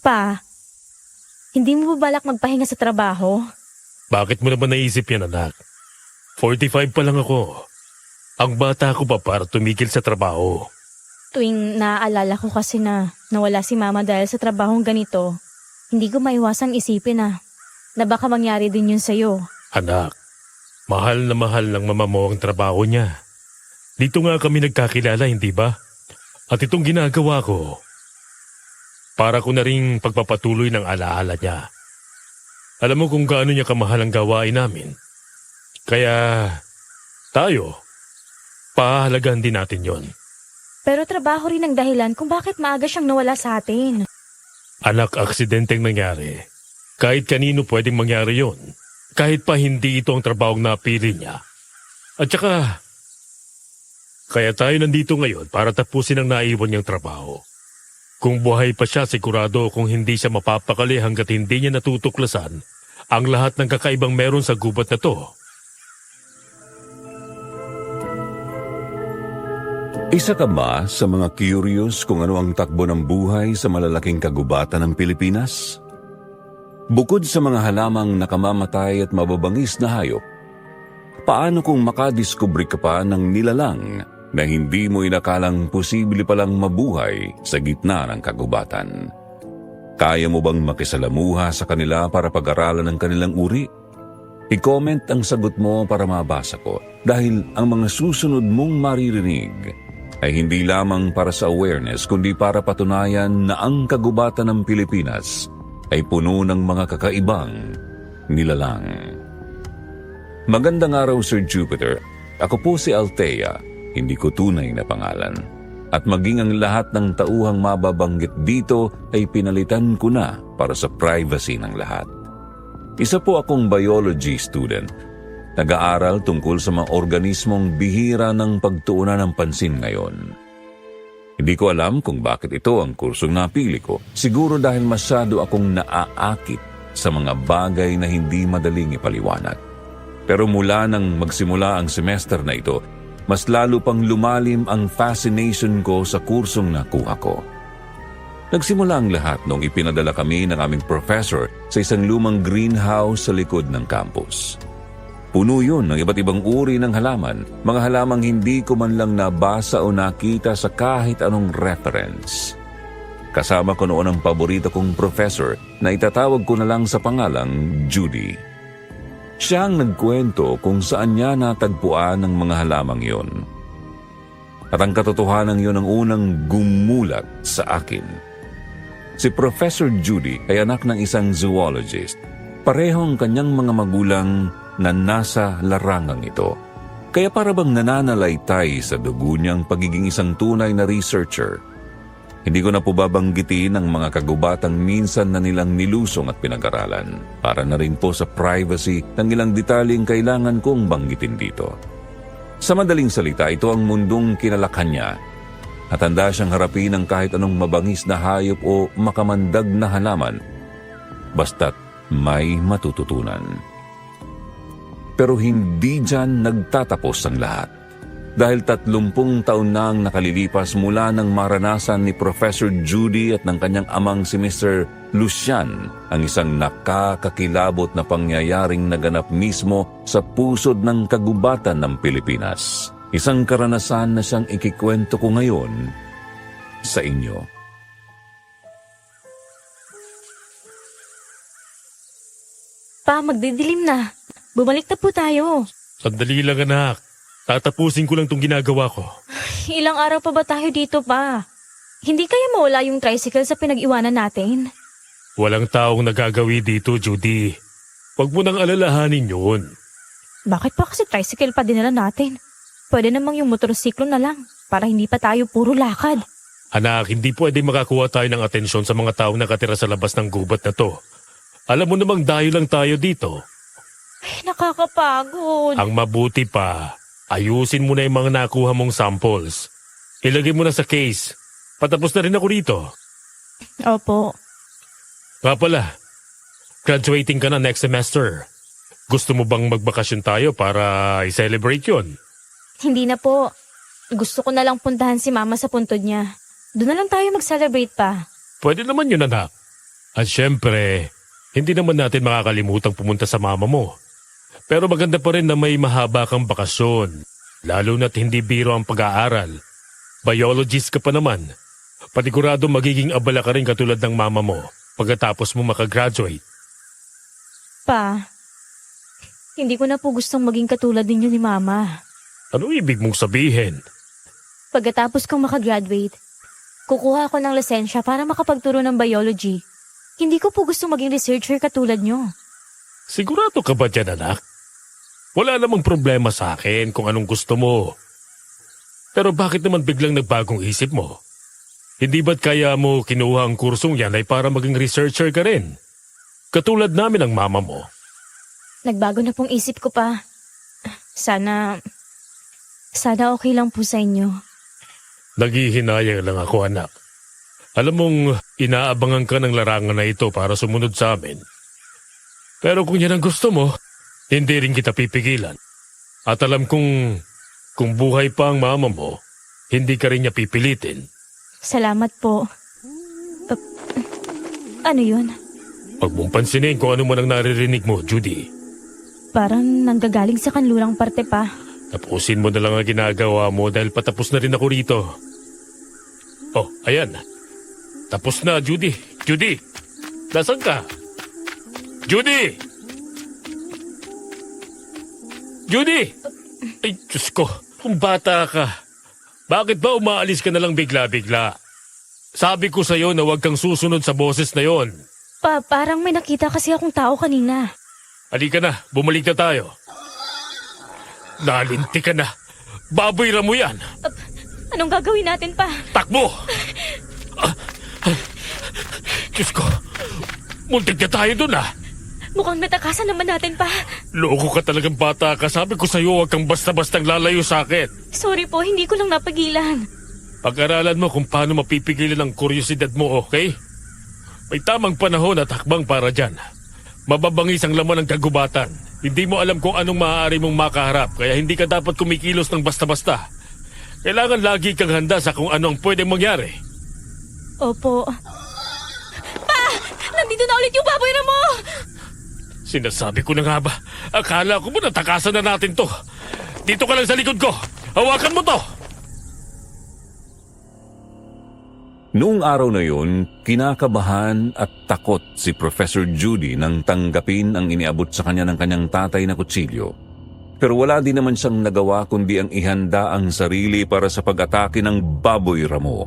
Pa, hindi mo ba balak magpahinga sa trabaho? Bakit mo naman naisip yan, anak? 45 pa lang ako. Ang bata ko pa para tumigil sa trabaho. Tuwing naaalala ko kasi na nawala si Mama dahil sa trabahong ganito, hindi ko maiwasang isipin na baka mangyari din yun sa'yo. Anak, mahal na mahal ng mama mo ang trabaho niya. Dito nga kami nagkakilala, hindi ba? At itong ginagawa ko, para ko na ring pagpapatuloy ng alaala niya. Alam mo kung gaano niya kamahal ang gawain namin. Kaya, tayo, pahalagahan din natin yon. Pero trabaho rin ang dahilan kung bakit maaga siyang nawala sa atin. Anak, aksidenteng nangyari. Kahit kanino pwedeng mangyari yon. Kahit pa hindi ito ang trabahong napili niya. At saka, kaya tayo nandito ngayon para tapusin ang naiwan niyang trabaho. Kung buhay pa siya, sigurado kung hindi siya mapapakali hanggat hindi niya natutuklasan ang lahat ng kakaibang meron sa gubat na to. Isa ka ba sa mga curious kung ano ang takbo ng buhay sa malalaking kagubatan ng Pilipinas? Bukod sa mga halamang nakamamatay at mababangis na hayop, paano kung makadiskubre ka pa ng nilalang na hindi mo inakalang posible palang mabuhay sa gitna ng kagubatan? Kaya mo bang makisalamuha sa kanila para pag-aralan ang kanilang uri? I-comment ang sagot mo para mabasa ko dahil ang mga susunod mong maririnig ay hindi lamang para sa awareness kundi para patunayan na ang kagubatan ng Pilipinas ay puno ng mga kakaibang nilalang. Magandang araw, Sir Jupiter. Ako po si Althea, hindi ko tunay na pangalan. At maging ang lahat ng tauhang mababanggit dito ay pinalitan ko na para sa privacy ng lahat. Isa po akong biology student. Nag-aaral tungkol sa mga organismong bihira ng pagtuunan ng pansin ngayon. Hindi ko alam kung bakit ito ang kursong napili ko. Siguro dahil masyado akong naaakit sa mga bagay na hindi madaling ipaliwanag. Pero mula nang magsimula ang semester na ito, mas lalo pang lumalim ang fascination ko sa kursong nakuha ko. Nagsimula ang lahat nung ipinadala kami ng aming professor sa isang lumang greenhouse sa likod ng campus. Puno yun ng iba't ibang uri ng halaman, mga halamang hindi ko man lang nabasa o nakita sa kahit anong reference. Kasama ko noon ang paborito kong professor na itatawag ko na lang sa pangalang Judy. Siya ang nagkwento kung saan niya natagpuan ang mga halamang yon. At ang katotohanan yon ang unang gumulat sa akin. Si Professor Judy ay anak ng isang zoologist. Pareho ang kanyang mga magulang na nasa larangang ito. Kaya para bang nananalaytay sa dugo niyang pagiging isang tunay na researcher. Hindi ko na po babanggitin ang mga kagubatang minsan na nilang nilusong at pinag-aralan. Para na rin po sa privacy ng ilang detalyeng kailangan kong banggitin dito. Sa madaling salita, ito ang mundong kinalakhan niya at handa siyang harapin ang kahit anong mabangis na hayop o makamandag na halaman basta't may matututunan. Pero hindi dyan nagtatapos ang lahat. Dahil 30 taon na ang nakalilipas mula nang maranasan ni Professor Judy at ng kanyang amang si Mr. Lucian ang isang nakakakilabot na pangyayaring naganap mismo sa pusod ng kagubatan ng Pilipinas. Isang karanasan na siyang ikikwento ko ngayon sa inyo. Pa, magdidilim na. Bumalik na po tayo. Sandali lang, anak. Tatapusin ko lang itong ginagawa ko. Ilang araw pa ba tayo dito pa? Hindi kaya mawala yung tricycle sa pinag-iwanan natin? Walang taong nagagawi dito, Judy. Huwag mo nang alalahanin yun. Bakit pa kasi tricycle pa dinala natin? Pwede namang yung motorsiklo na lang para hindi pa tayo puro lakad. Anak, hindi pwede makakuha tayo ng atensyon sa mga taong nakatira sa labas ng gubat na to. Alam mo namang dayo lang tayo dito. Ay, nakakapagod. Ang mabuti pa, ayusin mo na yung mga nakuha mong samples. Ilagay mo na sa case. Patapos na rin ako rito. Opo. Nga pala, graduating ka na next semester. Gusto mo bang magbakasyon tayo para i-celebrate yun? Hindi na po. Gusto ko na lang puntahan si Mama sa puntod niya. Doon na lang tayo mag-celebrate pa. Pwede naman yun, anak. At syempre, hindi naman natin makakalimutang pumunta sa mama mo. Pero maganda pa rin na may mahaba kang bakasyon. Lalo na't hindi biro ang pag-aaral. Biologist ka pa naman. Panigurado magiging abala ka rin katulad ng mama mo pagkatapos mo makagraduate. Pa, hindi ko na po gustong maging katulad ninyo ni Mama. Ano ibig mong sabihin? Pagkatapos kong makagraduate, kukuha ako ng lisensya para makapagturo ng biology. Hindi ko po gusto maging researcher katulad nyo. Sigurado ka ba dyan, anak? Wala namang problema sa akin kung anong gusto mo. Pero bakit naman biglang nagbagong isip mo? Hindi ba't kaya mo kinuha ang kursong yan ay para maging researcher ka rin? Katulad namin ng mama mo. Nagbago na pong isip ko pa. Sana okay lang po sa inyo. Naghihinayang lang ako, anak. Alam mong inaabangan ka ng larangan na ito para sumunod sa amin. Pero kung yan ang gusto mo, hindi rin kita pipigilan. At alam kong kung buhay pa ang mama mo, hindi ka rin niya pipilitin. Salamat po. Ano yun? Huwag mong pansinin kung ano man ang naririnig mo, Judy. Parang nanggagaling sa kanlurang parte pa. Tapusin mo na lang ang ginagawa mo dahil patapos na rin ako rito. Oh, ayan. Tapos na, Judy. Judy! Nasaan ka? Judy! Judy! Ay, Diyos ko. Kung bata ka, bakit ba umaalis ka na lang bigla-bigla? Sabi ko sa'yo na huwag kang susunod sa boses na yon. Parang may nakita kasi akong tao kanina. Halika na, bumalik na tayo. Nalinti ka na. Baboy ramo yan. Anong gagawin natin pa? Takbo! Diyos ko, muntik na tayo dun ah. Mukhang natakasan naman natin pa. Loko ka talagang bata ka. Sabi ko sa'yo, huwag kang basta-bastang lalayo sa akin. Sorry po, hindi ko lang napagilan. Pag-aralan mo kung paano mapipigilan ang kuryosidad mo, okay? May tamang panahon at hakbang para dyan. Mababangis ang laman ng kagubatan. Hindi mo alam kung anong maaari mong makaharap, kaya hindi ka dapat kumikilos ng basta-basta. Kailangan lagi kang handa sa kung ano ang pwedeng mangyari. Opo. Pa! Nandito na ulit yung baboy na mo! Sinasabi ko na nga ba? Akala ko ba natakasan na natin to? Dito ka lang sa likod ko. Hawakan mo to! Noong araw na yun, kinakabahan at takot si Professor Judy nang tanggapin ang iniabot sa kanya ng kanyang tatay na kutsilyo. Pero wala din naman siyang nagawa kundi ang ihanda ang sarili para sa pag-atake ng baboy ramo.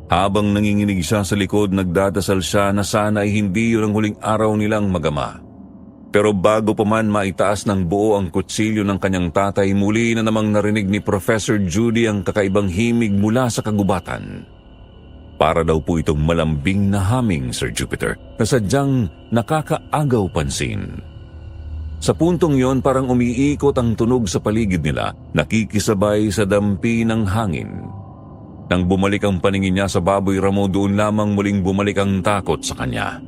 Habang nanginginig siya sa likod, nagdadasal siya na sana ay hindi yun ang huling araw nilang magama. Pero bago pa man maitaas ng buo ang kutsilyo ng kanyang tatay, muli na namang narinig ni Professor Judy ang kakaibang himig mula sa kagubatan. Para daw po itong malambing na haming, Sir Jupiter, na sadyang nakakaagaw pansin. Sa puntong yon, parang umiikot ang tunog sa paligid nila, nakikisabay sa dampi ng hangin. Nang bumalik ang paningin niya sa baboy ramo, doon lamang muling bumalik ang takot sa kanya.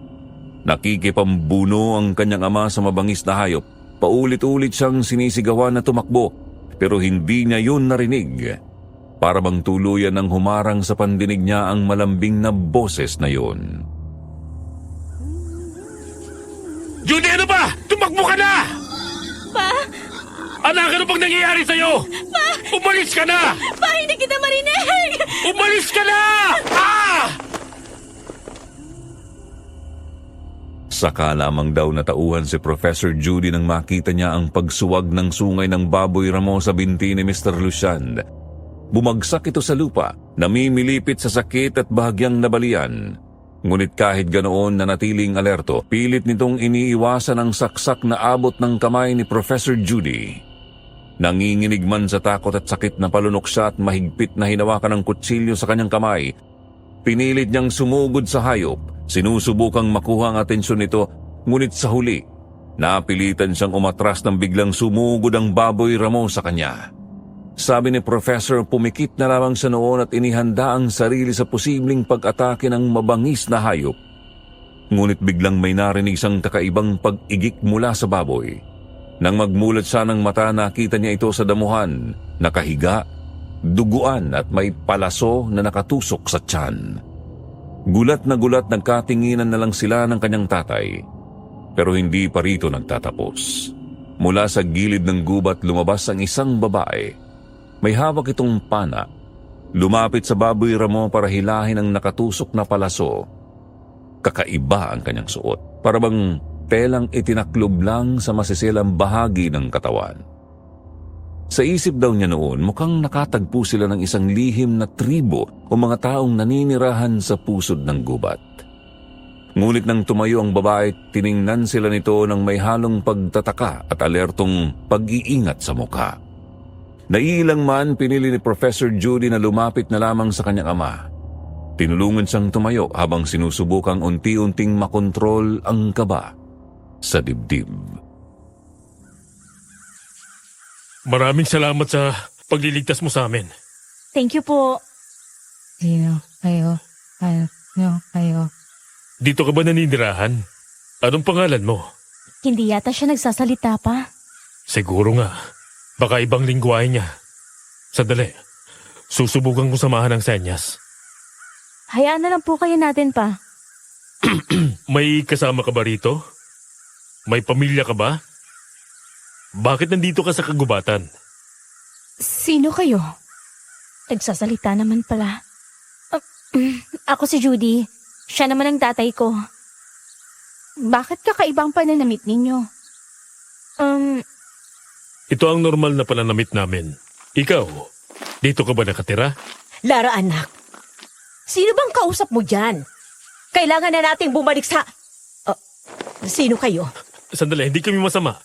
Nakikipambuno ang kanyang ama sa mabangis na hayop. Paulit-ulit siyang sinisigawan na tumakbo, pero hindi niya yun narinig. Para bang tuluyan ng humarang sa pandinig niya ang malambing na boses na yun. Judy, ano ba? Tumakbo ka na! Pa! Anak, ano bang nangyayari sa'yo? Pa! Umalis ka na! Pa, hindi kita marinig! Umalis ka na! Ah! Saka lamang daw natauhan si Professor Judy nang makita niya ang pagsuwag ng sungay ng baboy ramo sa binti ni Mr. Lucian. Bumagsak ito sa lupa, namimilipit sa sakit at bahagyang nabalian. Ngunit kahit ganoon nanatiling alerto, pilit nitong iniiwasan ang saksak na abot ng kamay ni Professor Judy. Nanginginig man sa takot at sakit na palunok siya at mahigpit na hinawakan ng kutsilyo sa kanyang kamay. Pinilit niyang sumugod sa hayop, sinusubukang makuha ang atensyon nito, ngunit sa huli, napilitan siyang umatras nang biglang sumugod ang baboy ramo sa kanya. Sabi ni Professor, pumikit na lamang sa noon at inihanda ang sarili sa posibleng pag-atake ng mabangis na hayop. Ngunit biglang may narinig siyang kakaibang pag-igik mula sa baboy. Nang magmulat siya ng mata, nakita niya ito sa damuhan, nakahiga, duguan at may palaso na nakatusok sa tiyan. Gulat na gulat nagkatinginan na lang sila ng kanyang tatay. Pero hindi pa rito nagtatapos. Mula sa gilid ng gubat lumabas ang isang babae. May hawak itong pana. Lumapit sa baboy ramo para hilahin ang nakatusok na palaso. Kakaiba ang kanyang suot. Para bang telang itinaklob lang sa masisilang bahagi ng katawan. Sa isip daw niya noon, mukhang nakatagpo sila ng isang lihim na tribo o mga taong naninirahan sa pusod ng gubat. Ngunit nang tumayo ang babae, tiningnan sila nito ng may halong pagtataka at alertong pag-iingat sa mukha. Naiilang man, pinili ni Professor Judy na lumapit na lamang sa kanyang ama. Tinulungan siyang tumayo habang sinusubukang unti-unting makontrol ang kaba sa dibdib. Maraming salamat sa pagliligtas mo sa amin. Thank you po. Kayo. Dito ka ba naninirahan? Anong pangalan mo? Hindi yata siya nagsasalita pa. Siguro nga. Baka ibang lingwahe niya. Sandali. Susubukan ko samahan ng senyas. Hayaan na lang po kayo natin pa. May kasama ka ba rito? May pamilya ka ba? Bakit nandito ka sa kagubatan? Sino kayo? Nagsasalita naman pala. Ako si Judy. Siya naman ang tatay ko. Bakit kakaibang pananamit ninyo? Ito ang normal na pananamit namin. Ikaw, dito ka ba nakatira? Lara anak, sino bang kausap mo dyan? Kailangan na nating bumalik sa... sino kayo? Sandali, hindi kami masama.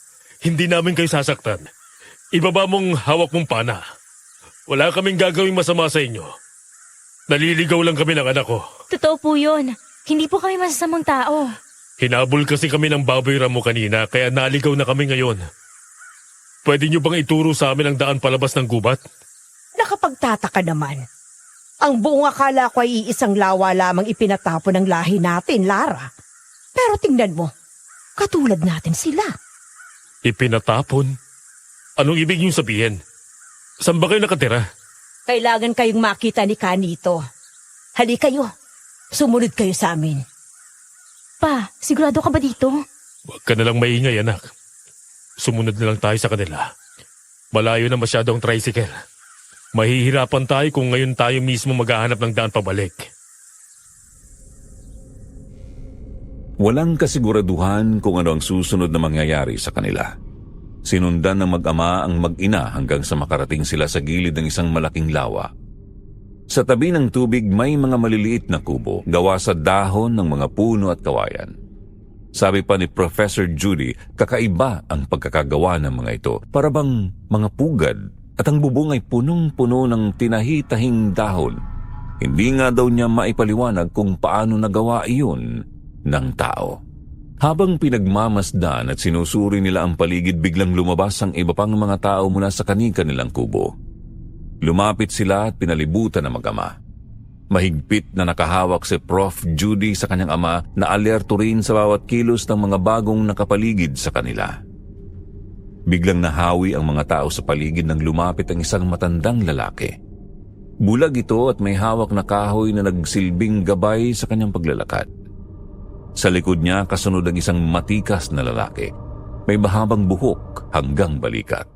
Hindi namin kayo sasaktan. Ibaba mong hawak mong pana. Wala kaming gagawing masama sa inyo. Naliligaw lang kami ng anak ko. Totoo po yun. Hindi po kami masasamang tao. Hinabol kasi kami ng baboy ramo kanina kaya naligaw na kami ngayon. Pwede niyo bang ituro sa amin ang daan palabas ng gubat? Nakapagtataka naman. Ang buong akala ko ay iisang lawa lamang ipinatapon ng lahi natin, Lara. Pero tingnan mo, katulad natin sila. Ipinatapon? Anong ibig niyong sabihin? Saan ba kayo nakatira? Kailangan kayong makita ni Kanito. Hali kayo, sumunod kayo sa amin. Pa, sigurado ka ba dito? Huwag ka nalang maingay, anak. Sumunod na lang tayo sa kanila. Malayo na masyado ang tricycle. Mahihirapan tayo kung ngayon tayo mismo maghahanap ng daan pabalik. Walang kasiguraduhan kung ano ang susunod na mangyayari sa kanila. Sinundan ng mag-ama ang mag-ina hanggang sa makarating sila sa gilid ng isang malaking lawa. Sa tabi ng tubig may mga maliliit na kubo gawa sa dahon ng mga puno at kawayan. Sabi pa ni Professor Judy, kakaiba ang pagkakagawa ng mga ito, para bang mga pugad at ang bubong ay punong-puno ng tinahi-tahing dahon. Hindi nga daw niya maipaliwanag kung paano nagawa iyon ng tao. Habang pinagmamasdan at sinusuri nila ang paligid, biglang lumabas ang iba pang mga tao mula sa kanika nilang kubo. Lumapit sila at pinalibutan ng mag-ama. Mahigpit na nakahawak si Prof. Judy sa kanyang ama na alerto rin sa bawat kilos ng mga bagong nakapaligid sa kanila. Biglang nahawi ang mga tao sa paligid nang lumapit ang isang matandang lalaki. Bulag ito at may hawak na kahoy na nagsilbing gabay sa kanyang paglalakad. Sa likod niya kasunod ang isang matikas na lalaki. May mahabang buhok hanggang balikat.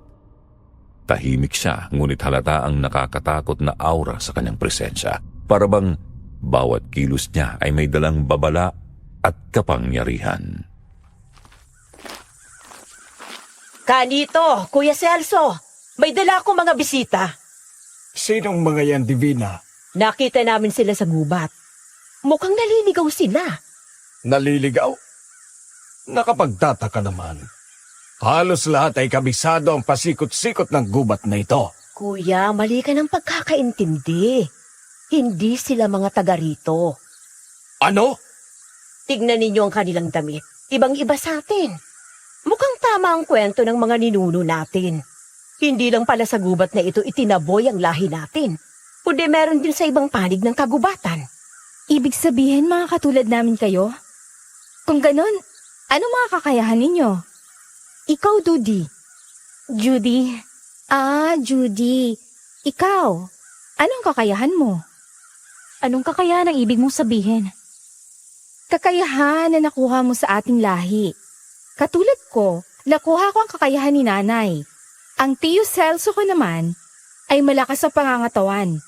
Tahimik siya, ngunit halata ang nakakatakot na aura sa kanyang presensya. Para bang bawat kilos niya ay may dalang babala at kapangyarihan. Kanito, Kuya Celso, may dala akong mga bisita. Sinong mga yan, Divina? Nakita namin sila sa gubat. Mukhang naliligaw sila. Naliligaw? Nakapagtataka naman. Halos lahat ay kabisado ang pasikot-sikot ng gubat na ito. Kuya, mali ka ng pagkakaintindi. Hindi sila mga taga rito. Ano? Tignan ninyo ang kanilang damit. Ibang-iba sa atin. Mukhang tama ang kwento ng mga ninuno natin. Hindi lang pala sa gubat na ito itinaboy ang lahi natin, kundi meron din sa ibang panig ng kagubatan. Ibig sabihin mga katulad namin kayo? Kung ganon, ano mga kakayahan ninyo? Ikaw, Judy. Judy? Judy. Ikaw, anong kakayahan mo? Anong kakayahan ang ibig mong sabihin? Kakayahan na nakuha mo sa ating lahi. Katulad ko, nakuha ko ang kakayahan ni nanay. Ang tiyo Celso ko naman ay malakas sa pangangatawan.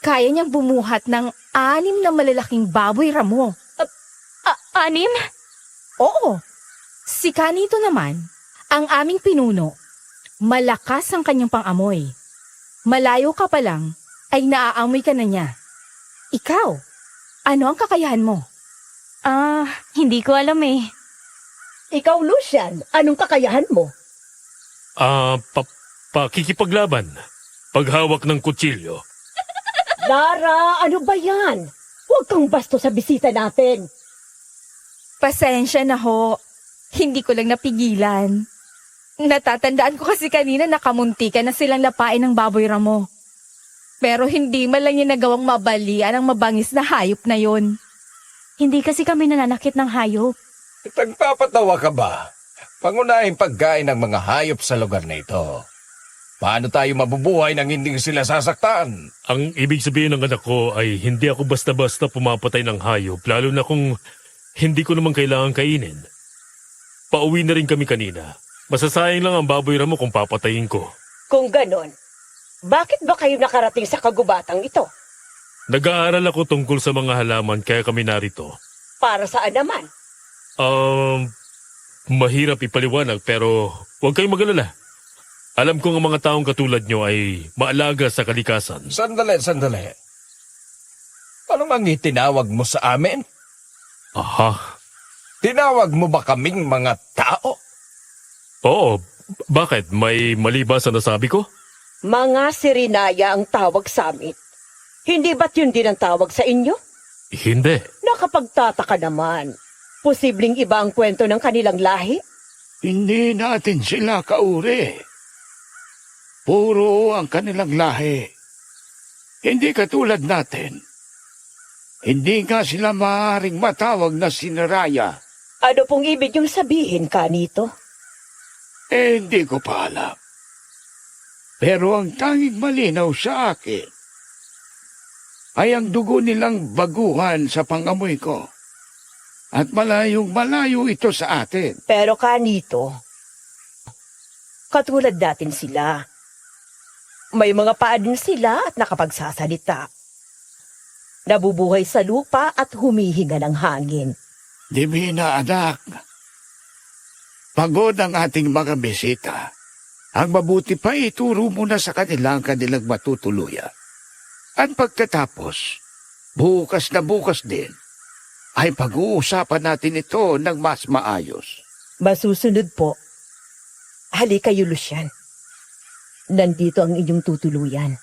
Kaya niyang bumuhat ng 6 na malalaking baboy ramo. 6? Oo. Si Kanito naman, ang aming pinuno. Malakas ang kanyang pangamoy. Malayo ka pa lang, ay naaamoy ka na niya. Ikaw, ano ang kakayahan mo? Hindi ko alam eh. Ikaw, Lucian, anong kakayahan mo? Pakikipaglaban. Paghawak ng kutsilyo. Lara, ano ba yan? Huwag kang basto sa bisita natin. Pasensya na ho. Hindi ko lang napigilan. Natatandaan ko kasi kanina nakamuntikan na silang lapain ng baboy ramo. Pero hindi man lang niya nagawang mabalian ang mabangis na hayop na yon. Hindi kasi kami nananakit ng hayop. Nagpapatawa ka ba? Pangunahing pagkain ng mga hayop sa lugar na ito. Paano tayo mabubuhay nang hindi sila sasaktan? Ang ibig sabihin ng anak ko ay hindi ako basta-basta pumapatay ng hayop, lalo na kung hindi ko naman kailangan kainin. Pauwi na rin kami kanina. Masasayang lang ang baboy ramo kung papatayin ko. Kung ganon, bakit ba kayo nakarating sa kagubatang ito? Nag-aaral ako tungkol sa mga halaman kaya kami narito. Para saan naman? Mahirap ipaliwanag pero huwag kayong mag-alala. Alam kong ang mga taong katulad nyo ay maalaga sa kalikasan. Sandali. Ano mang itinawag mo sa amin? Aha. Tinawag mo ba kaming mga tao? Oo. Bakit? May mali ba sa nasabi ko? Mga sirinaya ang tawag sa amin. Hindi ba't yun din ang tawag sa inyo? Hindi. Nakapagtataka naman. Posibleng iba ang kwento ng kanilang lahi? Hindi natin sila kauri. Puro ang kanilang lahi. Hindi katulad natin. Hindi nga sila maaaring matawag na sinaraya. Ano pong ibig yung sabihin, Kanito? Hindi ko pa alam. Pero ang tanging malinaw sa akin ay ang dugo nilang baguhan sa pangamoy ko. At malayong malayo ito sa atin. Pero Kanito, katulad natin sila. May mga paa din sila at nakapagsasalita. Nabubuhay sa lupa at humihinga ng hangin. Divina anak, pagod ang ating mga bisita. Ang mabuti pa ituro mo na sa kanila ang kanilang matutuluyan. At pagkatapos, bukas na bukas din, ay pag-uusapan natin ito ng mas maayos. Masusunod po. Halika kayo, Lucian. Nandito ang inyong tutuluyan.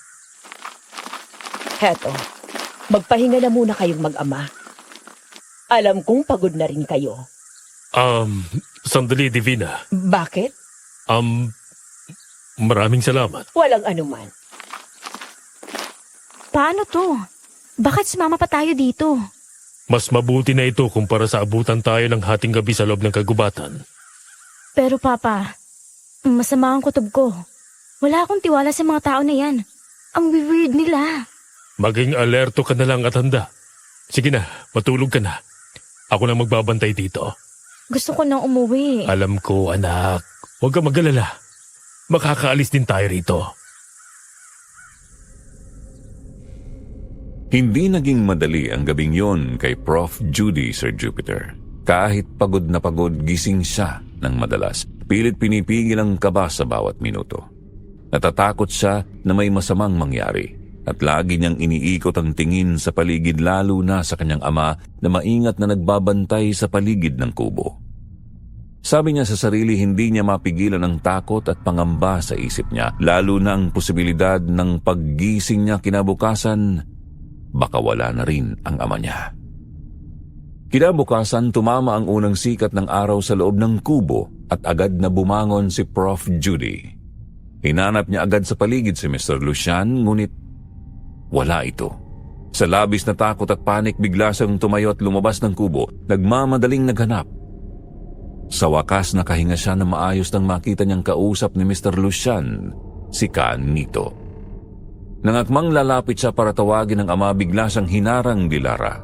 Heto, magpahinga na muna kayong mag-ama. Alam kong pagod na rin kayo. Sandali, Divina. Bakit? Maraming salamat. Walang anuman. Paano to? Bakit sumama pa tayo dito? Mas mabuti na ito kumpara sa abutan tayo ng hating gabi sa loob ng kagubatan. Pero Papa, masama ang kutob ko. Wala akong tiwala sa mga tao na yan. Ang weird nila. Maging alerto ka na lang at handa. Sige na, matulog ka na. Ako na magbabantay dito. Gusto ko nang umuwi. Alam ko, anak. Huwag ka mag-alala. Makakaalis din tayo rito. Hindi naging madali ang gabing yon kay Prof. Judy, Sir Jupiter. Kahit pagod na pagod, gising siya ng madalas. Pilit pinipigil ang kaba sa bawat minuto. Natatakot siya na may masamang mangyari at lagi niyang iniikot ang tingin sa paligid lalo na sa kanyang ama na maingat na nagbabantay sa paligid ng kubo. Sabi niya sa sarili hindi niya mapigilan ang takot at pangamba sa isip niya lalo na ang posibilidad ng paggising niya kinabukasan baka wala na rin ang ama niya. Kinabukasan tumama ang unang sikat ng araw sa loob ng kubo at agad na bumangon si Prof. Judy. Hinanap niya agad sa paligid si Mr. Lucian, ngunit wala ito. Sa labis na takot at panik, bigla siyang tumayo at lumabas ng kubo, nagmamadaling naghanap. Sa wakas, nakahinga siya na maayos nang makita niyang kausap ni Mr. Lucian, si Kanito. Nang akmang lalapit siya para tawagin ng ama, bigla siyang hinarang ni Lara.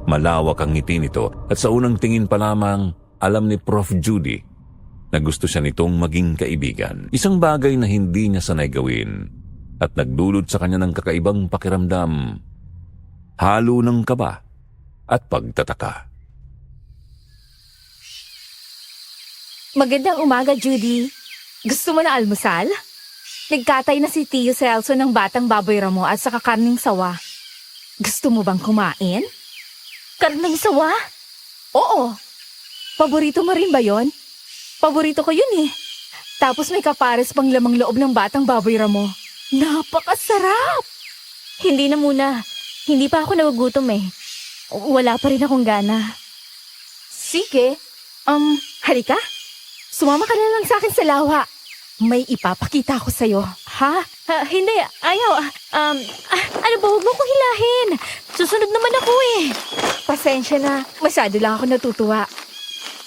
Malawak ang ngiti nito at sa unang tingin pa lamang, alam ni Prof. Judy na gusto siya nitong maging kaibigan. Isang bagay na hindi niya sanay gawin at nagdulot sa kanya ng kakaibang pakiramdam, halo ng kaba at pagtataka. Magandang umaga, Judy. Gusto mo na almusal? Nagkatay na si Tio Celso ng batang baboy ramo at saka karning sawa. Gusto mo bang kumain? Karneng sawa? Oo. Paborito mo rin ba yon? Paborito ko yun eh. Tapos may kapares pang lamang loob ng batang baboy ramo. Napakasarap! Hindi na muna. Hindi pa ako nagugutom eh. Wala pa rin akong gana. Sige. Halika. Sumama ka na lang sa akin sa lawa. May ipapakita ko sa'yo. Ha? Hindi, ayaw. Ano ba, huwag mo kong hilahin. Susunod naman ako eh. Pasensya na. Masyado lang ako natutuwa.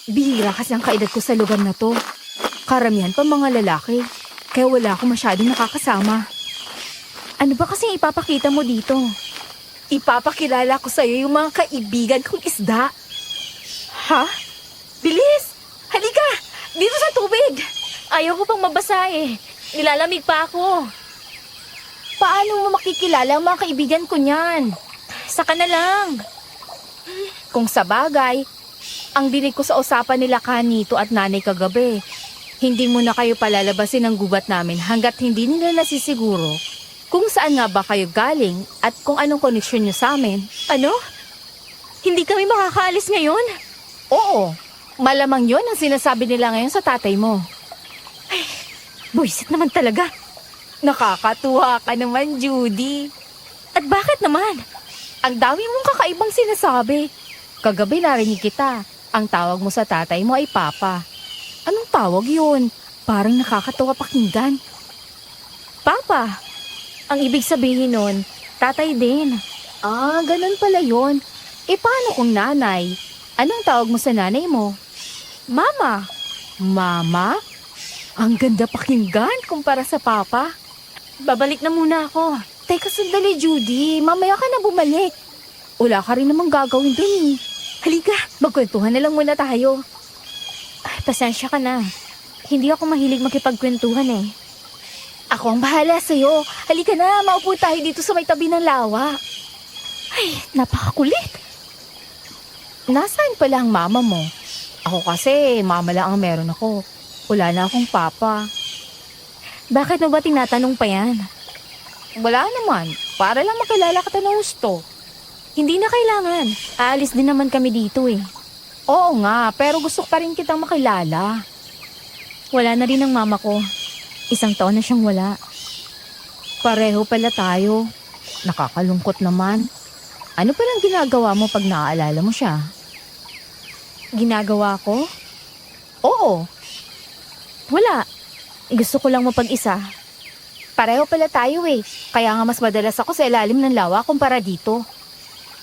Bihira kasi ang kaedad ko sa lugar na to. Karamihan pa mga lalaki. Kaya wala akong masyadong nakakasama. Ano ba kasing ipapakita mo dito? Ipapakilala ko sa'yo yung mga kaibigan kong isda. Ha? Bilis! Halika! Dito sa tubig! Ayaw ko pang mabasa eh. Nilalamig pa ako. Paano mo makikilala ang mga kaibigan ko niyan? Saka na lang. Kung sa bagay, ang dinig ko sa usapan nila kanito at nanay kagabi, hindi mo na kayo palalabasin ng gubat namin hanggat hindi nila nasisiguro kung saan nga ba kayo galing at kung anong koneksyon nyo sa amin. Ano? Hindi kami makakaalis ngayon? Oo, malamang yon ang sinasabi nila ngayon sa tatay mo. Buisit naman talaga. Nakakatuwa ka naman, Judy. At bakit naman? Ang dami mong kakaibang sinasabi. Kagabi narinig kita. Ang tawag mo sa tatay mo ay Papa. Anong tawag yun? Parang nakakatawa pakinggan. Papa. Ang ibig sabihin nun, tatay din. Ah, ganun pala yun. E paano kung nanay? Anong tawag mo sa nanay mo? Mama. Mama? Ang ganda pakinggan kumpara sa Papa. Babalik na muna ako. Teka sandali, Judy. Mamaya ka na bumalik. Wala ka rin namang gagawin dun eh. Halika, magkwentuhan na lang muna tayo. Ay, pasensya ka na. Hindi ako mahilig makipagkwentuhan eh. Ako ang bahala sa'yo. Halika na, maupo tayo dito sa may tabi ng lawa. Ay, napakakulit. Nasaan pala ang mama mo? Ako kasi, mama lang ang meron ako. Wala na akong papa. Bakit mo ba tinatanong pa yan? Wala naman. Para lang makilala kita ng gusto. Hindi na kailangan. Aalis din naman kami dito eh. Oo nga, pero gusto pa rin kitang makilala. Wala na rin ang mama ko. 1 taon na siyang wala. Pareho pala tayo. Nakakalungkot naman. Ano palang ginagawa mo pag naaalala mo siya? Ginagawa ko? Oo. Wala. Gusto ko lang mapag-isa. Pareho pala tayo eh. Kaya nga mas madalas ako sa ilalim ng lawa kumpara dito.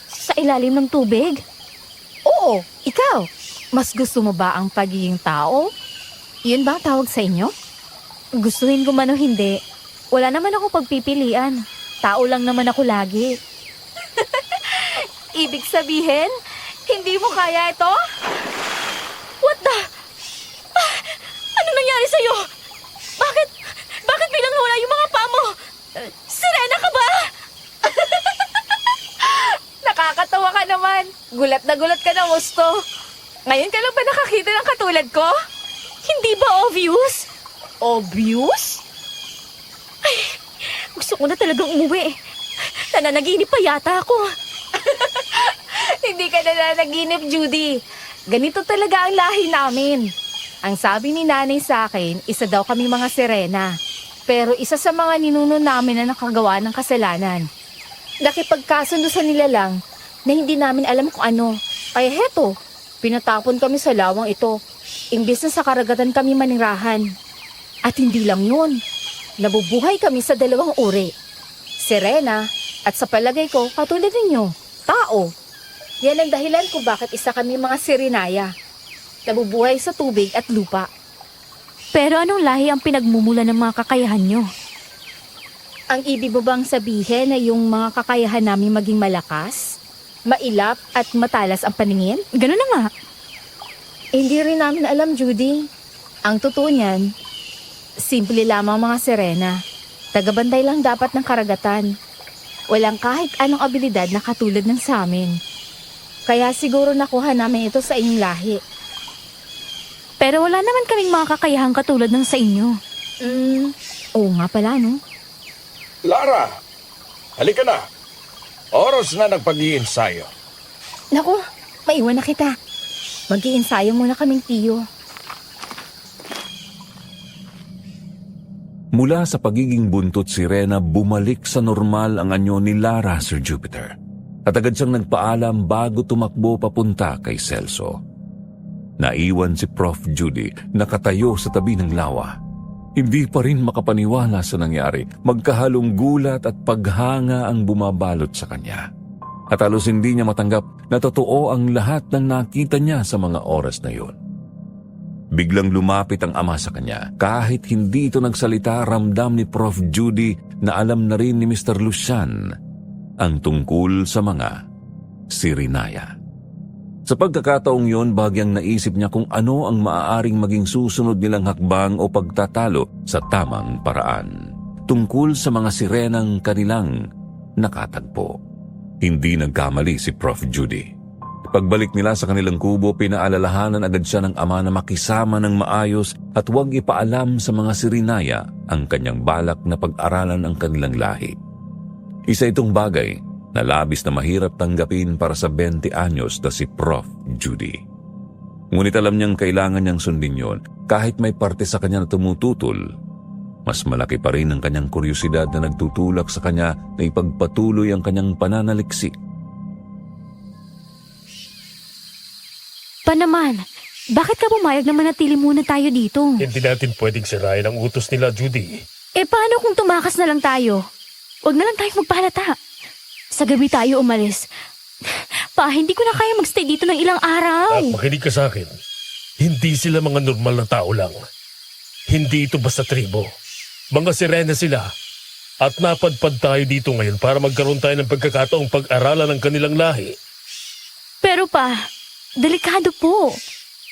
Sa ilalim ng tubig? Oo, ikaw. Mas gusto mo ba ang pagiging tao? Yun ba ang tawag sa inyo? Gustuhin ko man o hindi, wala naman ako pagpipilian. Tao lang naman ako lagi. Ibig sabihin, hindi mo kaya ito? What the? Ano nangyari sa'yo? Bakit biglang nawala yung mga paa mo? Sirena ka ba? Nakakatawa ka naman. Gulat na gulat ka ng gusto. Ngayon ka lang ba nakakita ng katulad ko? Hindi ba obvious? Obvious? Ay, gusto ko na talagang umuwi. Nananaginip pa yata ako. Hindi ka na nanaginip, Judy. Ganito talaga ang lahi namin. Ang sabi ni nanay sa akin, isa daw kami mga sirena. Pero isa sa mga ninuno namin na nakagawa ng kasalanan. Nakipagkasundo sa nila lang na hindi namin alam kung ano. Kaya heto, pinatapon kami sa lawang ito. Imbis na sa karagatan kami manirahan. At hindi lang yun. Nabubuhay kami sa 2 uri. Sirena at sa palagay ko, katulad ninyo, tao. Yan ang dahilan kung bakit isa kami mga sirenaya. Nabubuhay sa tubig at lupa. Pero anong lahi ang pinagmumula ng mga kakayahan nyo? Ang ibig mo bang sabihin na yung mga kakayahan namin maging malakas, mailap at matalas ang paningin? Ganun na nga. Hindi rin namin alam, Judy. Ang totoo niyan, simple lamang mga sirena. Tagabantay lang dapat ng karagatan. Walang kahit anong abilidad na katulad ng sa amin. Kaya siguro nakuha namin ito sa inyong lahi. Pero wala naman kaming mga kakayahang katulad ng sa inyo. Oo nga pala, no? Lara, halika na. Oras na nagpag-iensayo. Naku, maiwan na kita. Mag-iinsayo muna kaming tiyo. Mula sa pagiging buntot si Rena, bumalik sa normal ang anyo ni Lara, Sir Jupiter. At agad siyang nagpaalam bago tumakbo papunta kay Celso. Naiwan si Prof. Judy nakatayo sa tabi ng lawa. Hindi pa rin makapaniwala sa nangyari. Magkahalong gulat at paghanga ang bumabalot sa kanya. At halos hindi niya matanggap na totoo ang lahat ng nakita niya sa mga oras na yun. Biglang lumapit ang ama sa kanya. Kahit hindi ito nagsalita, ramdam ni Prof. Judy na alam na rin ni Mr. Lucian ang tungkol sa mga Sirinaya. Sa pagkakataong yon, bagyang naisip niya kung ano ang maaaring maging susunod nilang hakbang o pagtatalo sa tamang paraan. Tungkol sa mga sirenang kanilang nakatagpo. Hindi nagkamali si Prof. Judy. Pagbalik nila sa kanilang kubo, pinaalalahanan agad siya ng ama na makisama ng maayos at huwag ipaalam sa mga Sirinaya ang kanyang balak na pag-aralan ang kanilang lahi. Isa itong bagay na labis na mahirap tanggapin para sa 20 anyos na si Prof. Judy. Ngunit alam niyang kailangan niyang sundin yon kahit may parte sa kanya na tumututol. Mas malaki pa rin ang kanyang kuryosidad na nagtutulak sa kanya na ipagpatuloy ang kanyang pananaliksik. Pa naman, bakit ka pumayag na manatili muna tayo dito? Hindi natin pwedeng sirain ang utos nila, Judy. Paano kung tumakas na lang tayo? Huwag na lang tayo magpahalata. Sa gabi tayo umalis. Pa, hindi ko na kaya magstay dito ng ilang araw. At makinig ka sa akin. Hindi sila mga normal na tao lang. Hindi ito basta tribo. Mga sirena sila. At napadpad tayo dito ngayon para magkaroon tayo ng pagkakataong pag-aralan ng kanilang lahi. Pero pa, delikado po.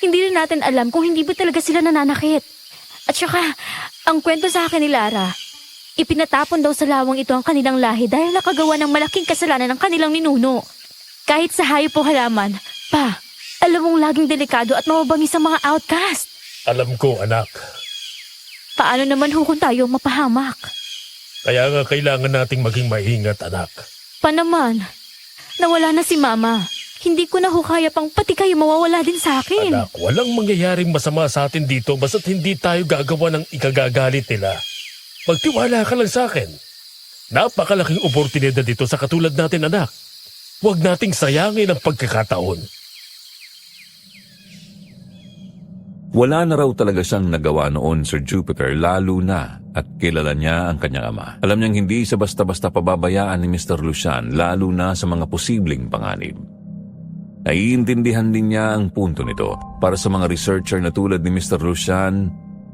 Hindi rin natin alam kung hindi ba talaga sila nananakit. At saka, ang kwento sa akin ni Lara, ipinatapon daw sa lawang ito ang kanilang lahi dahil nakagawa ng malaking kasalanan ng kanilang ninuno. Kahit sa hayop o halaman, pa, alam mong laging delikado at mababangis ang mga outcast. Alam ko, anak. Paano naman kung tayo mapahamak? Kaya nga kailangan nating maging maingat, anak. Pa naman, nawala na si Mama. Hindi ko na hukaya pang pati kayo mawawala din sa akin. Anak, walang mangyayaring masama sa atin dito basta't hindi tayo gagawa ng ikagagalit nila. Magtiwala ka lang sa akin. Napakalaking oportunidad dito sa katulad natin, anak. Huwag nating sayangin ang pagkakataon. Wala na raw talaga siyang nagawa noon, Sir Jupiter, lalo na at kilala niya ang kanyang ama. Alam niyang hindi siya basta-basta pababayaan ni Mr. Lucian, lalo na sa mga posibleng panganib. Naiintindihan din niya ang punto nito. Para sa mga researcher na tulad ni Mr. Lucian,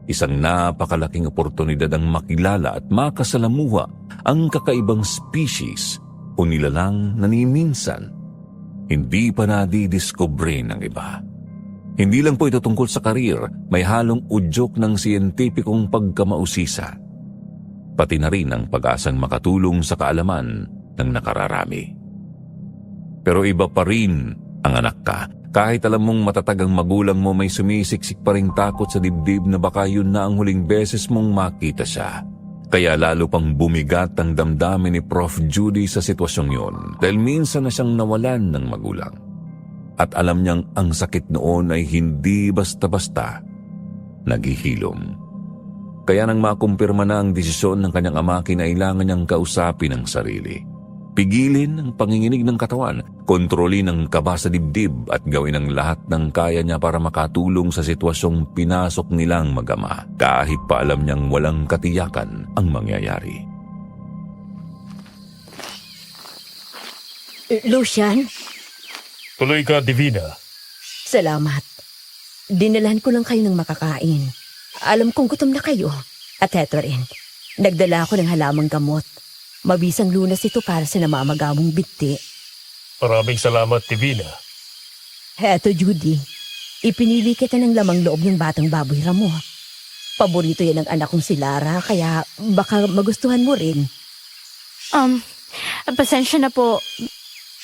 isang napakalaking oportunidad ang makilala at makasalamuha ang kakaibang species o nilalang na ni minsan hindi pa nadidiscover ng iba. Hindi lang po ito tungkol sa karir, may halong udyok ng siyentipikong pagkamausisa. Pati na rin ang pag-asang makatulong sa kaalaman ng nakararami. Pero iba pa rin ang anak ka. Kahit alam mong matatag ang magulang mo, may sumisiksik pa ring takot sa dibdib na baka yun na ang huling beses mong makita siya. Kaya lalo pang bumigat ang damdamin ni Prof. Judy sa sitwasyong yun dahil minsan na siyang nawalan ng magulang. At alam niyang ang sakit noon ay hindi basta-basta naghihilom. Kaya nang makumpirma na ang desisyon ng kanyang ama, kinailangan niyang kausapin ang sarili. Pigilin ang panginginig ng katawan, kontrolin ang kaba sa dibdib at gawin ang lahat ng kaya niya para makatulong sa sitwasyong pinasok nilang mag-ama kahit pa alam niyang walang katiyakan ang mangyayari. Lucian, Tuloy ka, Divina. salamat. Dinalahan ko lang kayo ng makakain. Alam kong gutom na kayo. At eto rin, nagdala ako ng halamang gamot. Mabisang lunas ito para sa namamagamong binti. Maraming salamat, Divina. Heto, Judy. Ipinili kita ng lamang loob ng batang baboy ramo. Paborito yan ng anak kong si Lara, kaya baka magustuhan mo rin. Pasensya na po.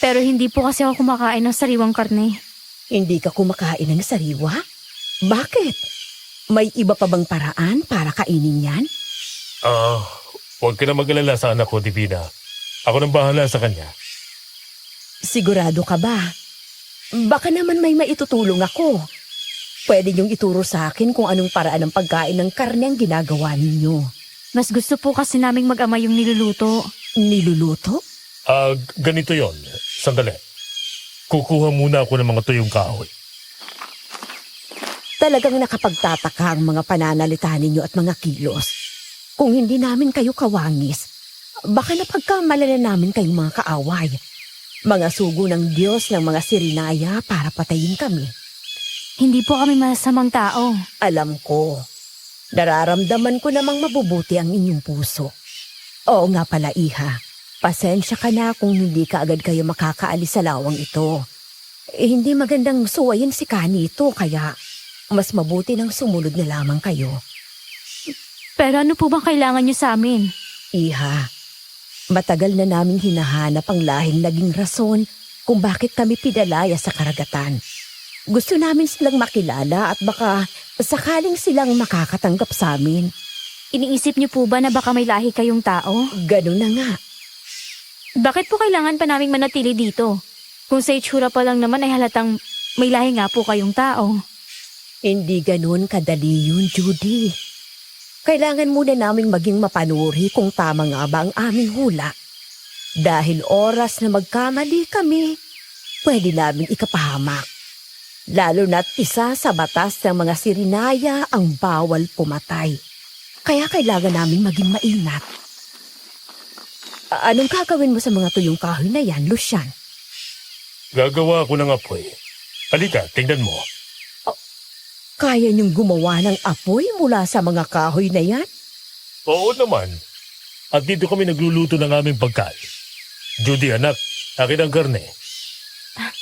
Pero hindi po kasi ako kumakain ng sariwang karne. Hindi ka kumakain ng sariwa? Bakit? May iba pa bang paraan para kainin yan? Huwag ka na mag-alala sa anak ko, Divina. Ako nang bahala sa kanya. Sigurado ka ba? Baka naman may maitutulong ako. Pwede niyong ituro sa akin kung anong paraan ng pagkain ng karne ang ginagawa ninyo. Mas gusto po kasi naming mag-ama yung niluluto. Niluluto? Ganito yon. Sandali. Kukuha muna ako ng mga tuyong kahoy. Talagang nakapagtataka ang mga pananalita ninyo at mga kilos. Kung hindi namin kayo kawangis, baka napagkamala na namin kayong mga kaaway. Mga sugo ng Diyos ng mga Sirinaya para patayin kami. Hindi po kami masamang tao. Alam ko. Nararamdaman ko namang mabubuti ang inyong puso. Oo nga pala, Iha. Pasensya ka na kung hindi ka agad kayo makakaalis sa lawang ito. Hindi magandang suwayin si Kani ito, kaya mas mabuti nang sumunod na lamang kayo. Pero ano po bang kailangan niyo sa amin? Iha, matagal na naming hinahanap ang lahing naging rason kung bakit kami pinalaya sa karagatan. Gusto namin silang makilala at baka sakaling silang makakatanggap sa amin. Iniisip niyo po ba na baka may lahi kayong tao? Ganun na nga. Bakit po kailangan pa naming manatili dito? Kung sa itsura pa lang naman ay halatang may lahi nga po kayong tao. Hindi ganun kadali yun, Judy. Kailangan muna naming maging mapanuri kung tama nga ba ang aming hula. Dahil oras na magkamali kami, pwede namin ikapahamak. Lalo na't isa sa batas ng mga Sirinaya ang bawal pumatay. Kaya kailangan namin maging maingat. Anong gagawin mo sa mga tuyong kahoy na yan, Lucian? Gagawa ako ng apoy. Halika, tingnan mo. Kaya niyong gumawa ng apoy mula sa mga kahoy na yan? Oo naman. At dito kami nagluluto ng aming pagkain. Judy, anak, akin ang karne.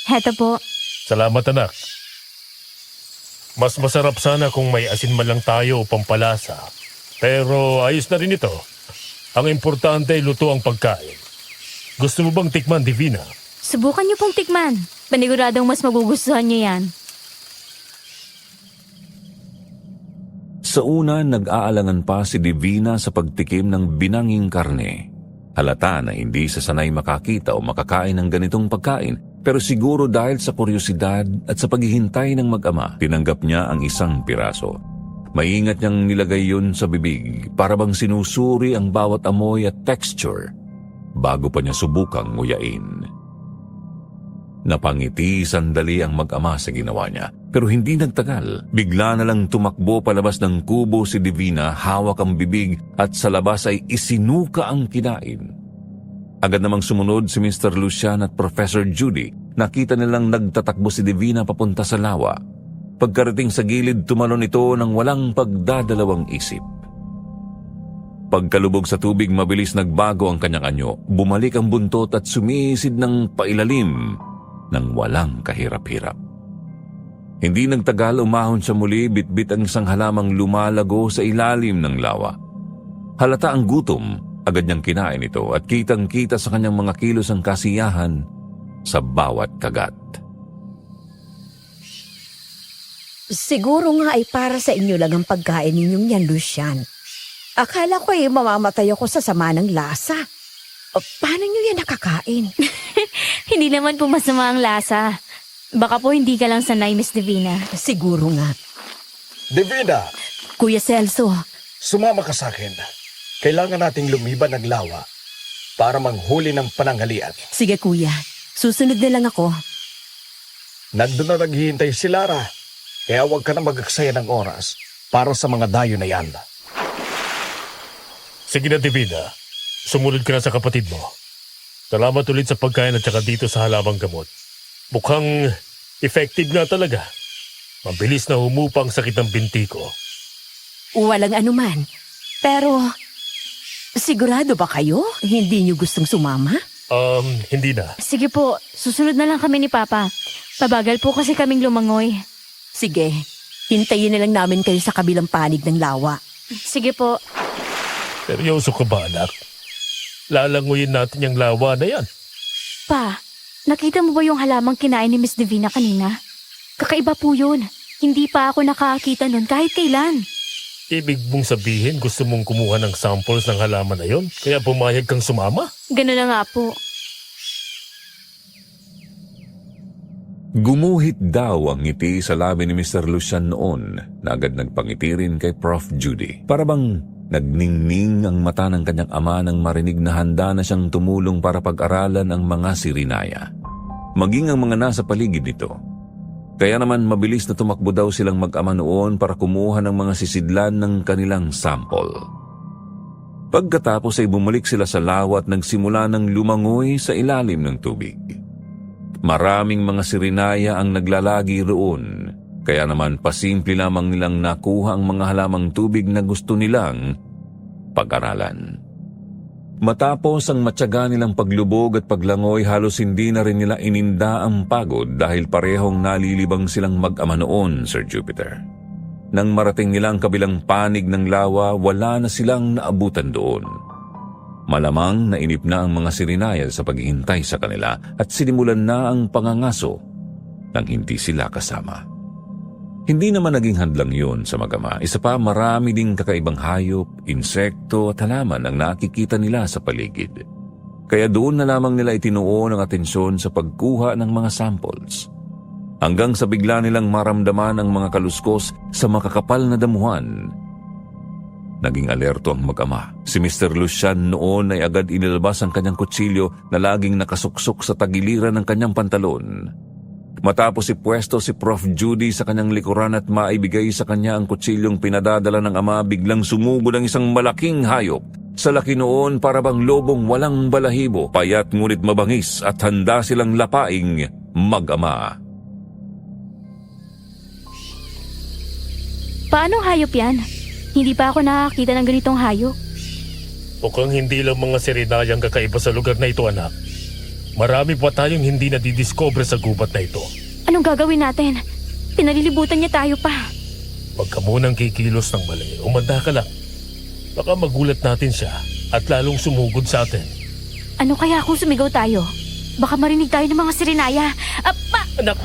Heto po. Salamat, anak. Mas masarap sana kung may asin man lang tayo o pampalasa. Pero ayos na rin ito. Ang importante ay luto ang pagkain. Gusto mo bang tikman, Divina? Subukan niyo pong tikman. Paniguradong mas magugustuhan niyo yan. Sa una, nag-aalangan pa si Divina sa pagtikim ng binanging karne. Halata na hindi sa sanay makakita o makakain ng ganitong pagkain, pero siguro dahil sa kuryosidad at sa paghihintay ng mag-ama, tinanggap niya ang isang piraso. Maingat niyang nilagay yun sa bibig para bang sinusuri ang bawat amoy at texture bago pa niya subukang nguyain. Napangiti sandali ang mag-ama sa ginawa niya, pero hindi nagtagal. Bigla na lang tumakbo palabas ng kubo si Divina, hawak ang bibig at sa labas ay isinuka ang kinain. Agad namang sumunod si Mr. Lucian at Professor Judy. Nakita nilang nagtatakbo si Divina papunta sa lawa. Pagkarating sa gilid, tumalon ito ng walang pagdadalawang isip. Pagkalubog sa tubig, mabilis nagbago ang kanyang anyo. Bumalik ang buntot at sumisid ng pailalim ng walang kahirap-hirap. Hindi nagtagal, umahon siya muli, bitbit ang isang halamang lumalago sa ilalim ng lawa. Halata ang gutom, agad niyang kinain ito at kitang-kita sa kanyang mga kilos ang kasiyahan sa bawat kagat. Siguro nga ay para sa inyo lang ang pagkain ninyong yan, Lucian. Akala ko ay mamamatay ako sa sama ng lasa. Paano nyo yan nakakain? Hindi naman po masama ang lasa. Baka po hindi ka lang sanay, Miss Divina. Siguro nga. Divina, Kuya Celso, sumama ka sa akin. Kailangan nating lumiban ng lawa para manghuli ng pananghalian. sige kuya, susunod na lang ako. Nandun na naghihintay si Lara. Kaya huwag ka na magaksaya ng oras para sa mga dayo na yan. Sige na, Divina. Sumunod ka na sa kapatid mo. Salamat ulit sa pagkain at saka dito sa halamang gamot. Mukhang effective na talaga. Mabilis na humupa ang sakit ng binti ko. Walang anuman. Pero, Sigurado ba kayo? Hindi niyo gustong sumama? Hindi na. Sige po, susunod na lang kami ni Papa. Pabagal po kasi kaming lumangoy. Sige, hintayin na lang namin kayo sa kabilang panig ng lawa. Sige po. Seryoso ka ba, anak? Lalanguyin natin yung lawa na yan. Pa, nakita mo ba yung halamang kinain ni Miss Divina kanina? Kakaiba po yun. Hindi pa ako nakakita nun kahit kailan. Ibig mong sabihin gusto mong kumuha ng samples ng halaman na yon, kaya pumayag kang sumama? Ganun na nga po. Gumuhit daw ang ngiti sa labi ni Mr. Lucian noon na agad nagpangiti rin kay Prof. Judy. Para bang nagningning ang mata ng kanyang ama nang marinig na handa na siyang tumulong para pag-aralan ang mga sirinaya. Maging ang mga nasa paligid nito. Kaya naman mabilis na tumakbo daw silang mag-ama noon para kumuha ng mga sisidlan ng kanilang sample. Pagkatapos ay bumalik sila sa lawa at nagsimula ng lumangoy sa ilalim ng tubig. Maraming mga sirinaya ang naglalagi roon, kaya naman pasimple lamang nilang nakuha ang mga halamang tubig na gusto nilang pag-aralan. Matapos ang matyaga nilang paglubog at paglangoy, halos hindi na rin nila ininda ang pagod dahil parehong nalilibang silang mag-ama noon, Sir Jupiter. Nang marating nila ang kabilang panig ng lawa, wala na silang naabutan doon. Malamang nainip na ang mga sirinaya sa paghihintay sa kanila at sinimulan na ang pangangaso nang hindi sila kasama. Hindi naman naging hadlang yun sa mag-ama. Isa pa, marami ding kakaibang hayop, insekto at halaman ang nakikita nila sa paligid. Kaya doon na lamang nila itinuon ang atensyon sa pagkuha ng mga samples. Hanggang sa bigla nilang maramdaman ang mga kaluskos sa makakapal na damuhan. Naging alerto ang mag-ama. Si Mr. Lucian noon ay agad inilabas ang kanyang kutsilyo na laging nakasuksok sa tagiliran ng kanyang pantalon. Matapos ipwesto si Prof. Judy sa kanyang likuran at maibigay sa kanya ang kutsilyong pinadadala ng ama, biglang sumugod ang isang malaking hayop. Sa laki noon para bang lobong walang balahibo, payat ngunit mabangis at handa silang lapaing mag-ama. Paanong hayop yan? Hindi pa ako nakakita ng ganitong hayop. Mukhang hindi lang mga sirinayang kakaiba sa lugar na ito, anak. Marami pa tayong hindi nadidiscover sa gubat na ito. Anong gagawin natin? Pinalilibutan niya tayo pa. Huwag ka munang kikilos ng mali. Umanda ka lang. Baka magulat natin siya at lalong sumugod sa atin. Ano kaya kung sumigaw tayo? Baka marinig tayo ng mga sirinaya. Anak!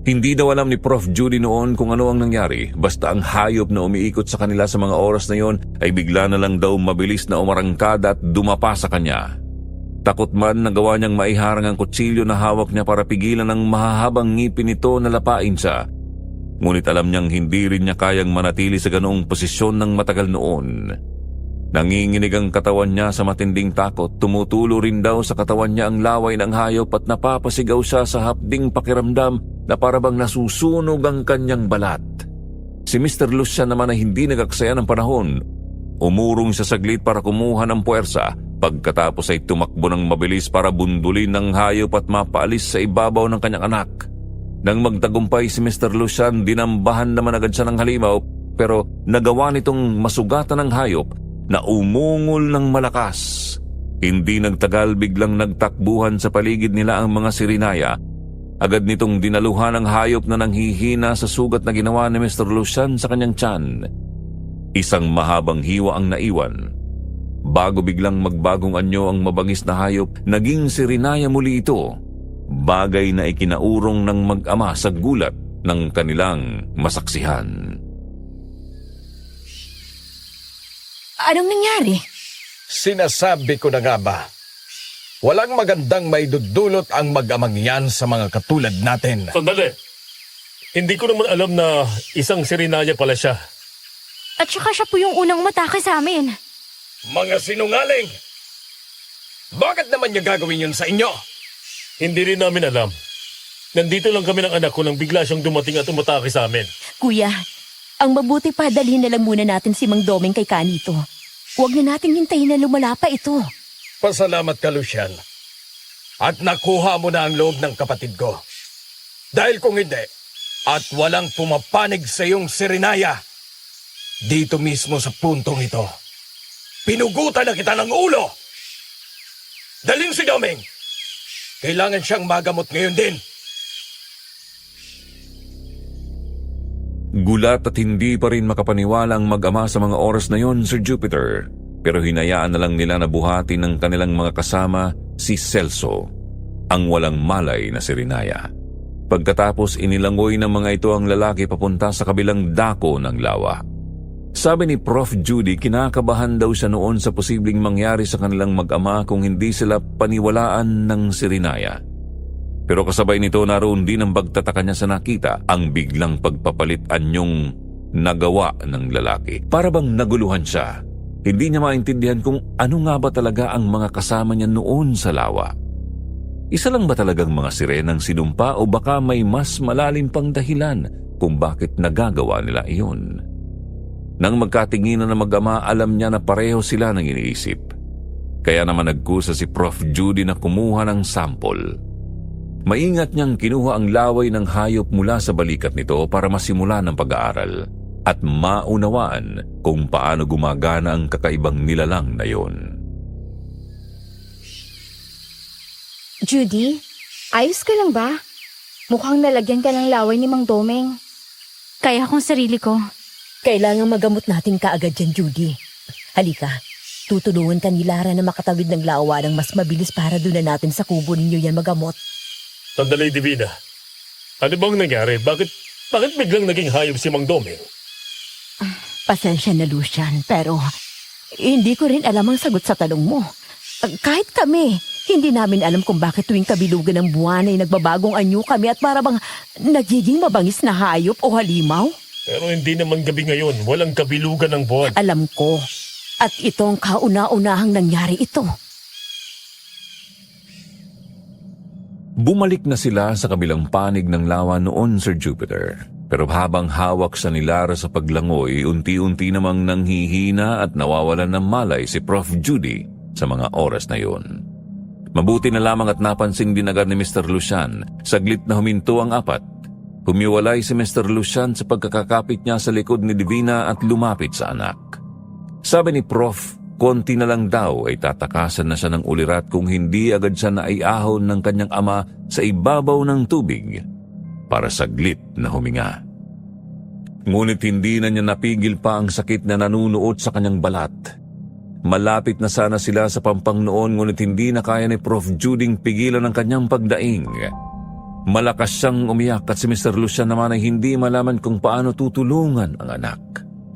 Hindi daw alam ni Prof. Judy noon kung ano ang nangyari, basta ang hayop na umiikot sa kanila sa mga oras na yon ay bigla na lang daw mabilis na umarangkada at dumapa sa kanya. Takot man, nagawa niyang maiharang ang kutsilyo na hawak niya para pigilan ang mahahabang ngipin nito na lapain siya. Ngunit alam niyang hindi rin niya kayang manatili sa ganoong posisyon ng matagal noon. Nanginginig ang katawan niya sa matinding takot, tumutulo rin daw sa katawan niya ang laway ng hayop at napapasigaw siya sa hapding pakiramdam na parabang nasusunog ang kanyang balat. Si Mr. Lucian naman ay hindi nagaksaya ng panahon. Umurong siya saglit para kumuha ng puwersa, pagkatapos ay tumakbo ng mabilis para bundulin ng hayop at mapaalis sa ibabaw ng kanyang anak. Nang magtagumpay si Mr. Lucian, dinambahan naman agad siya ng halimaw, pero nagawa nitong masugatan ng hayop na umungol ng malakas. Hindi nagtagal, biglang nagtakbuhan sa paligid nila ang mga sirinaya. Agad nitong dinaluhan ang hayop na nanghihina sa sugat na ginawa ni Mr. Lucian sa kanyang tiyan. Isang mahabang hiwa ang naiwan. Bago biglang magbagong anyo ang mabangis na hayop, naging sirinaya muli ito. Bagay na ikinaurong ng mag-ama sa gulat ng kanilang masaksihan. Anong nangyari? Sinasabi ko na nga ba, walang magandang maidudulot ang mag-amang yan sa mga katulad natin. Sandali! Hindi ko naman alam na isang sirinaya pala siya. At saka siya po yung unang umatake sa amin. Mga sinungaling! Bakit naman niya gagawin yun sa inyo? Hindi rin namin alam. Nandito lang kami ng anak ko nang bigla siyang dumating at umatake sa amin. Kuya, ang mabuti pa dalhin na lang muna natin si Mang Doming kay Kanito. Huwag na natin hintayin na lumala pa ito. Pasalamat ka, Lucian. At nakuha mo na ang loob ng kapatid ko. Dahil kung hindi, at walang pumapanig sa iyong sirinaya, Dito mismo sa puntong ito, pinugutan na kita ng ulo! Daling si Doming! Kailangan siyang magamot ngayon din. Gulat at hindi pa rin makapaniwala ang mag-ama sa mga oras na yon, Sir Jupiter. Pero hinayaan na lang nila na buhatin ng kanilang mga kasama si Celso, ang walang malay na si Rinaya. Pagkatapos inilangoy ng mga ito ang lalaki papunta sa kabilang dako ng lawa. Sabi ni Prof. Judy, kinakabahan daw siya noon sa posibleng mangyari sa kanilang mag-ama kung hindi sila paniwalaan ng si Rinaya. Pero kasabay nito naroon din ang pagtataka niya sa nakita, ang biglang pagpapalit anyong nagawa ng lalaki. Para bang naguluhan siya. Hindi niya maintindihan kung ano nga ba talaga ang mga kasama niya noon sa lawa. Isa lang ba talagang mga sirenang sinumpa o baka may mas malalim pang dahilan kung bakit nagagawa nila iyon? Nang magkatinginan na mag-ama, alam niya na pareho sila ng iniisip. Kaya naman nagkusa si Prof. Judy na kumuha ng sample. Maingat niyang kinuha ang laway ng hayop mula sa balikat nito para masimulan ang pag-aaral at maunawaan kung paano gumagana ang kakaibang nilalang na yon. Judy, ayos ka lang ba? Mukhang nalagyan ka ng laway ni Mang Domeng. Kaya kong sarili ko. Kailangan magamot natin kaagad yan, Judy. Halika, tutulungan ka ni Lara na makatawid ng lawa ng mas mabilis para doon na natin sa kubo ninyo yan magamot. Sandali, Divina. Ano bang nangyari? Bakit biglang naging hayop si Mang Domeng? Pasensya na, Lucian, pero hindi ko rin alam ang sagot sa tanong mo. Kahit kami, hindi namin alam kung bakit tuwing kabilugan ng buwan ay nagbabagong anyo kami at para bang nagiging mabangis na hayop o halimaw. Pero hindi naman gabi ngayon. Walang kabilugan ng buwan. Alam ko. At itong kauna-unahang nangyari ito. Bumalik na sila sa kabilang panig ng lawa noon, Sir Jupiter. Pero habang hawak sa ni Lara sa paglangoy, unti-unti namang nanghihina at nawawalan ng malay si Prof. Judy sa mga oras na yun. Mabuti na lamang at napansin din agad ni Mr. Lucian. Saglit na huminto ang apat. Humiwalay si Mr. Lucian sa pagkakakapit niya sa likod ni Divina at lumapit sa anak. Sabi ni Prof, konti na lang daw ay tatakasan na siya ng ulirat kung hindi agad siya naiahon ng kanyang ama sa ibabaw ng tubig para saglit na huminga. Ngunit hindi na niya napigil pa ang sakit na nanunuot sa kanyang balat. Malapit na sana sila sa pampang noon ngunit hindi na kaya ni Prof. Juding pigilan ang kanyang pagdaing. Malakas siyang umiyak at si Mr. Lucian naman ay hindi malaman kung paano tutulungan ang anak.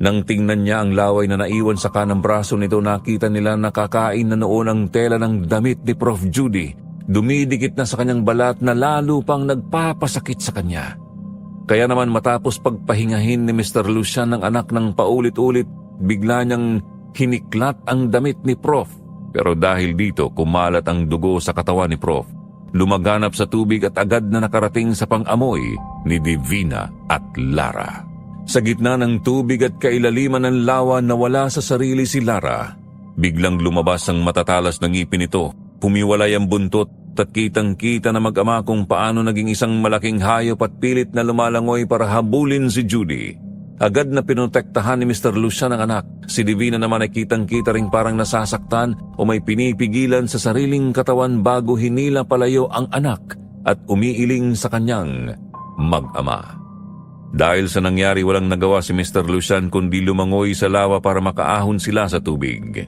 Nang tingnan niya ang laway na naiwan sa kanang braso nito, nakita nila nakakain na noon ang tela ng damit ni Prof. Judy. Dumidikit na sa kanyang balat na lalo pang nagpapasakit sa kanya. Kaya naman matapos pagpahingahin ni Mr. Lucian ng anak ng paulit-ulit, bigla niyang hiniklat ang damit ni Prof. Pero dahil dito kumalat ang dugo sa katawan ni Prof. Lumaganap sa tubig at agad na nakarating sa pang-amoy ni Divina at Lara. Sa gitna ng tubig at kailaliman ng lawa, nawala sa sarili si Lara. Biglang lumabas ang matatalas ng ngipin nito. Pumiwalay ang buntot at kitang-kita na mag-ama kung paano naging isang malaking hayop at pilit na lumalangoy para habulin si Judy. Agad na pinotektahan ni Mr. Lucian ang anak. Si Divina naman ay kitang-kita ring parang nasasaktan o may pinipigilan sa sariling katawan bago hinila palayo ang anak at umiiling sa kanyang mag-ama. Dahil sa nangyari, walang nagawa si Mr. Lucian kundi lumangoy sa lawa para makaahon sila sa tubig.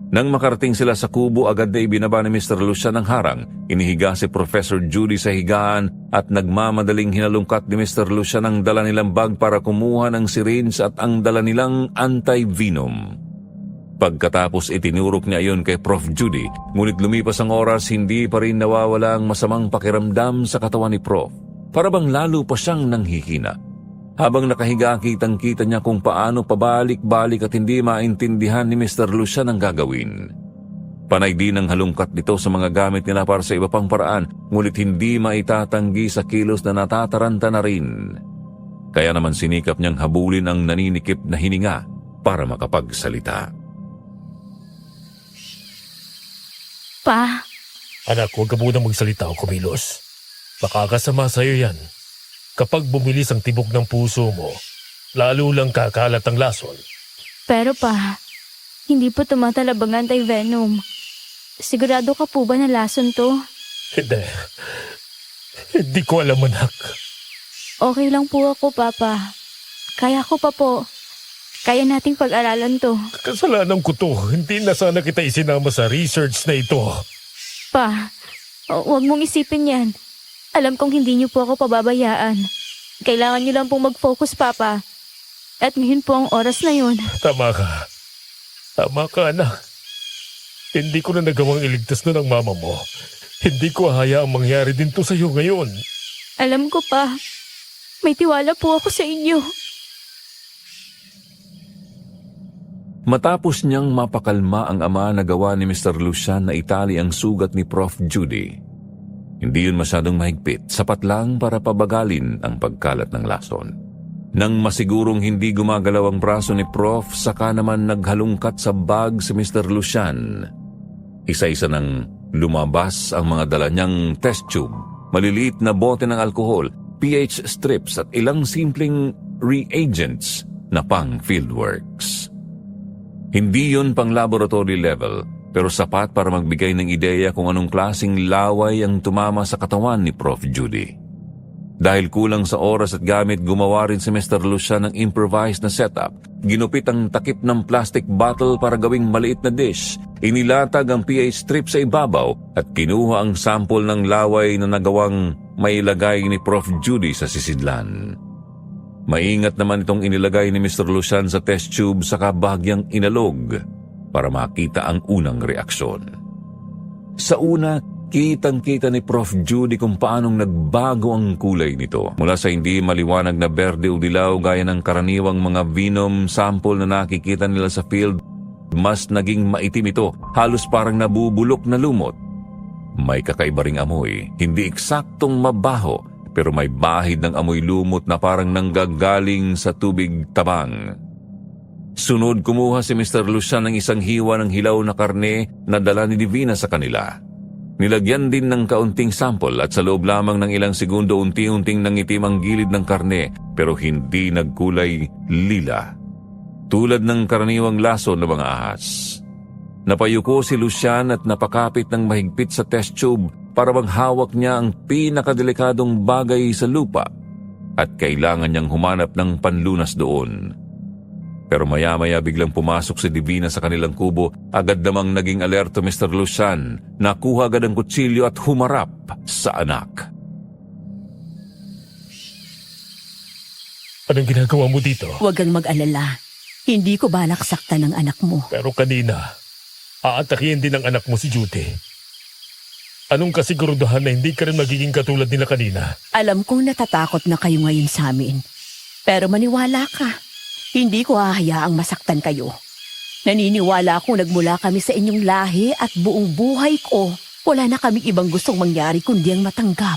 Nang makarating sila sa kubo, agad na ibinaba ni Mr. Lucian ang harang. Inihiga si Professor Judy sa higaan at nagmamadaling hinalungkat ni Mr. Lucian ang dala nilang bag para kumuha ng syringe at ang dala nilang anti-venom. Pagkatapos itinurok niya iyon kay Prof. Judy, ngunit lumipas ang oras, hindi pa rin nawawala ang masamang pakiramdam sa katawan ni Prof. Para bang lalo pa siyang nanghihina. Habang nakahiga, kitang-kita niya kung paano pabalik-balik at hindi maintindihan ni Mr. Lucian ang gagawin. Panay din ang halungkat nito sa mga gamit nila para sa iba pang paraan, ngunit hindi maitatanggi sa kilos na natataranta na rin. Kaya naman sinikap niyang habulin ang naninikip na hininga para makapagsalita. Pa, Anak, huwag ka muna magsalita o kumilos. Makakasama sa'yo yan. Kapag bumilis ang tibok ng puso mo, lalo lang kakalat ang lason. Pero pa, hindi po tumatalab ang anti-venom. Sigurado ka po ba na lason to? Hindi. Hindi ko alam, anak. Okay lang po ako, Papa. Kaya ko pa po. Kaya nating pag-aralan to. Kasalanan ko to. Hindi na sana kita isinama sa research na ito. Pa, huwag mong isipin yan. Alam kong hindi niyo po ako pababayaan. Kailangan niyo lang pong mag-focus, Papa. At ngayon po ang oras na yun. Tama ka. Tama ka, anak. Hindi ko na nagawang iligtas na ng mama mo. Hindi ko hayaang mangyari din to sa'yo ngayon. Alam ko pa. May tiwala po ako sa inyo. Matapos niyang mapakalma ang ama, nagawa ni Mr. Lucian na itali ang sugat ni Prof. Judy. Hindi yun masyadong mahigpit, sapat lang para pabagalin ang pagkalat ng lason. Nang masigurong hindi gumagalaw ang braso ni Prof, saka naman naghalungkat sa bag si Mr. Lucian. Isa-isa nang lumabas ang mga dala niyang test tube, maliliit na bote ng alkohol, pH strips at ilang simpleng reagents na pang fieldworks. Hindi yun pang laboratory level, pero sapat para magbigay ng ideya kung anong klaseng laway ang tumama sa katawan ni Prof. Judy. Dahil kulang sa oras at gamit, gumawa rin si Mr. Lucian ng improvised na setup. Ginupit ang takip ng plastic bottle para gawing maliit na dish. Inilatag ang pH strip sa ibabaw at kinuha ang sample ng laway na nagawang mailagay ni Prof. Judy sa sisidlan. Maingat naman itong inilagay ni Mr. Lucian sa test tube saka bahagyang inalog para makita ang unang reaksyon. Sa una, kitang-kita ni Prof. Judy kung paanong nagbago ang kulay nito. Mula sa hindi maliwanag na berde o dilaw gaya ng karaniwang mga venom sample na nakikita nila sa field, mas naging maitim ito, halos parang nabubulok na lumot. May kakaiba ring amoy, hindi eksaktong mabaho, pero may bahid ng amoy lumot na parang nanggagaling sa tubig tabang. Sunod, kumuha si Mr. Lucian ng isang hiwa ng hilaw na karne na dala ni Divina sa kanila. Nilagyan din ng kaunting sample at sa loob lamang ng ilang segundo unti-unting nangitim ang gilid ng karne pero hindi nagkulay lila. Tulad ng karaniwang laso ng mga ahas. Napayuko si Lucian at napakapit ng mahigpit sa test tube para maghawak niya ang pinakadelikadong bagay sa lupa at kailangan niyang humanap ng panlunas doon. Pero maya-maya biglang pumasok si Divina sa kanilang kubo. Agad namang naging alerto Mr. Lucian. Nakuha agad ang kutsilyo at humarap sa anak. Anong ginagawa mo dito? Huwag kang mag-alala. Hindi ko balak saktan ng anak mo. Pero kanina, aatakihin din ang anak mo si Judy. Anong kasiguraduhan na hindi ka rin magiging katulad nila kanina? Alam kong natatakot na kayo ngayon sa amin. Pero maniwala ka. Hindi ko hahayaang masaktan kayo. Naniniwala akong nagmula kami sa inyong lahi at buong buhay ko, wala na kaming ibang gustong mangyari kundi ang matanggap.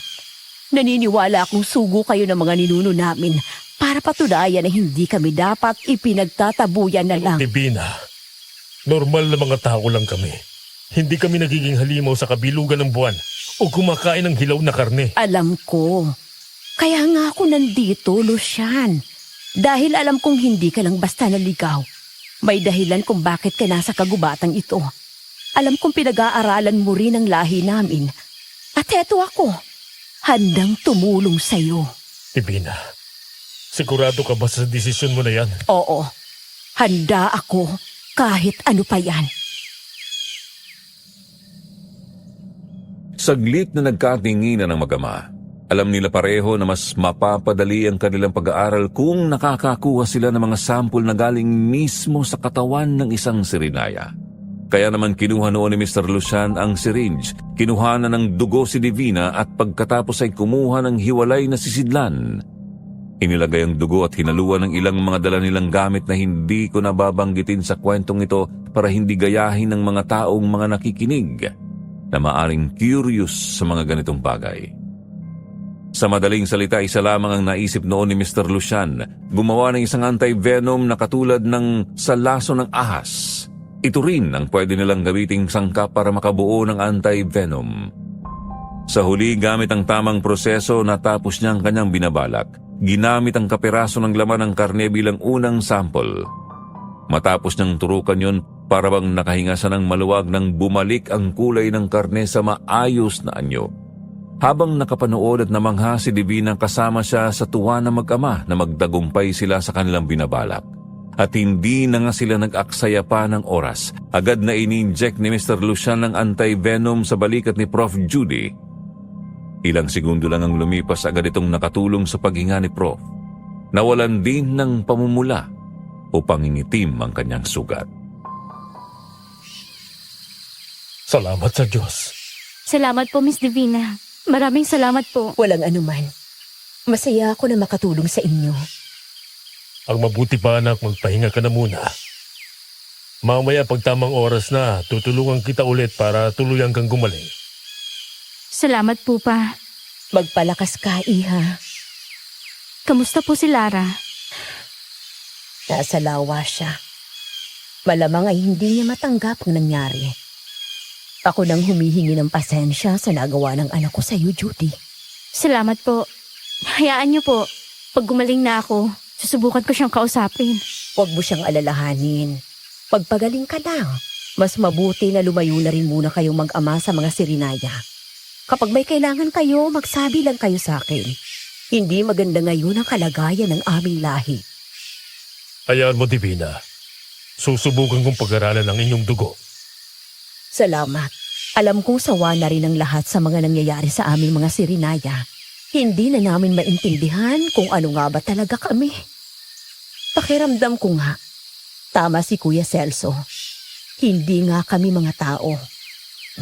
Naniniwala akong sugo kayo ng mga ninuno namin para patunayan na hindi kami dapat ipinagtatabuyan na lang. Divina, normal na mga tao lang kami. Hindi kami nagiging halimaw sa kabilugan ng buwan o kumakain ng hilaw na karne. Alam ko. Kaya nga ako nandito, Lucian. Dahil alam kong hindi ka lang basta naligaw. May dahilan kung bakit ka nasa kagubatang ito. Alam kong pinag-aaralan mo rin ang lahi namin. At eto ako, handang tumulong sa'yo. Divina, sigurado ka ba sa desisyon mo na yan? Oo, handa ako kahit ano pa yan. Saglit na nagkatinginan ng mag-ama. Alam nila pareho na mas mapapadali ang kanilang pag-aaral kung nakakakuha sila ng mga sample na galing mismo sa katawan ng isang sirinaya. Kaya naman kinuha noon ni Mr. Lucian ang syringe, kinuha na ng dugo si Divina at pagkatapos ay kumuha ng hiwalay na sisidlan. Inilagay ang dugo at hinaluan ng ilang mga dala nilang gamit na hindi ko nababanggitin sa kwentong ito para hindi gayahin ng mga taong mga nakikinig na maaring curious sa mga ganitong bagay. Sa madaling salita, isa lamang ang naisip noon ni Mr. Lucian, gumawa ng isang anti-venom na katulad ng sa laso ng ahas. Ito rin ang pwede nilang gamiting sangkap para makabuo ng anti-venom. Sa huli, gamit ang tamang proseso, natapos niya ang kanyang binabalak. Ginamit ang kapiraso ng laman ng karne bilang unang sample. Matapos niyang turukan yon, para bang nakahinga siya ng maluwag nang bumalik ang kulay ng karne sa maayos na anyo. Habang nakapanood at namangha si Divina, kasama siya sa tuwa na mag-ama na magdagumpay sila sa kanilang binabalak. At hindi na nga sila nag-aksaya pa ng oras. Agad na ini-inject ni Mr. Lucian ng anti-venom sa balikat ni Prof. Judy. Ilang segundo lang ang lumipas, agad itong nakatulong sa paghinga ni Prof. Nawalan din ng pamumula o pangingitim ang kanyang sugat. Salamat sa Diyos. Salamat po, Miss Divina. Maraming salamat po. Walang anuman. Masaya ako na makatulong sa inyo. Ang mabuti pa, anak, magpahinga ka na muna. Mamaya pag tamang oras na, tutulungan kita ulit para tuluyan kang gumaling. Salamat po pa. Magpalakas ka, Iha. Kamusta po si Lara? Nasa lawa siya. Malamang ay hindi niya matanggap ang nangyari. Ako nang humihingi ng pasensya sa nagawa ng anak ko sa iyo, Judy. Salamat po. Hayaan niyo po. Pag gumaling na ako, susubukan ko siyang kausapin. Huwag mo siyang alalahanin. Pagpagaling ka lang, mas mabuti na lumayo na rin muna kayong mag-ama sa mga sirinaya. Kapag may kailangan kayo, magsabi lang kayo sa akin. Hindi maganda ngayon ang kalagayan ng aming lahi. Hayaan mo, Divina. Susubukan kong pag-aralan ang inyong dugo. Salamat. Alam kong sawa na rin ang lahat sa mga nangyayari sa aming mga sirinaya. Hindi na namin maintindihan kung ano nga ba talaga kami. Pakiramdam ko nga, tama si Kuya Celso. Hindi nga kami mga tao.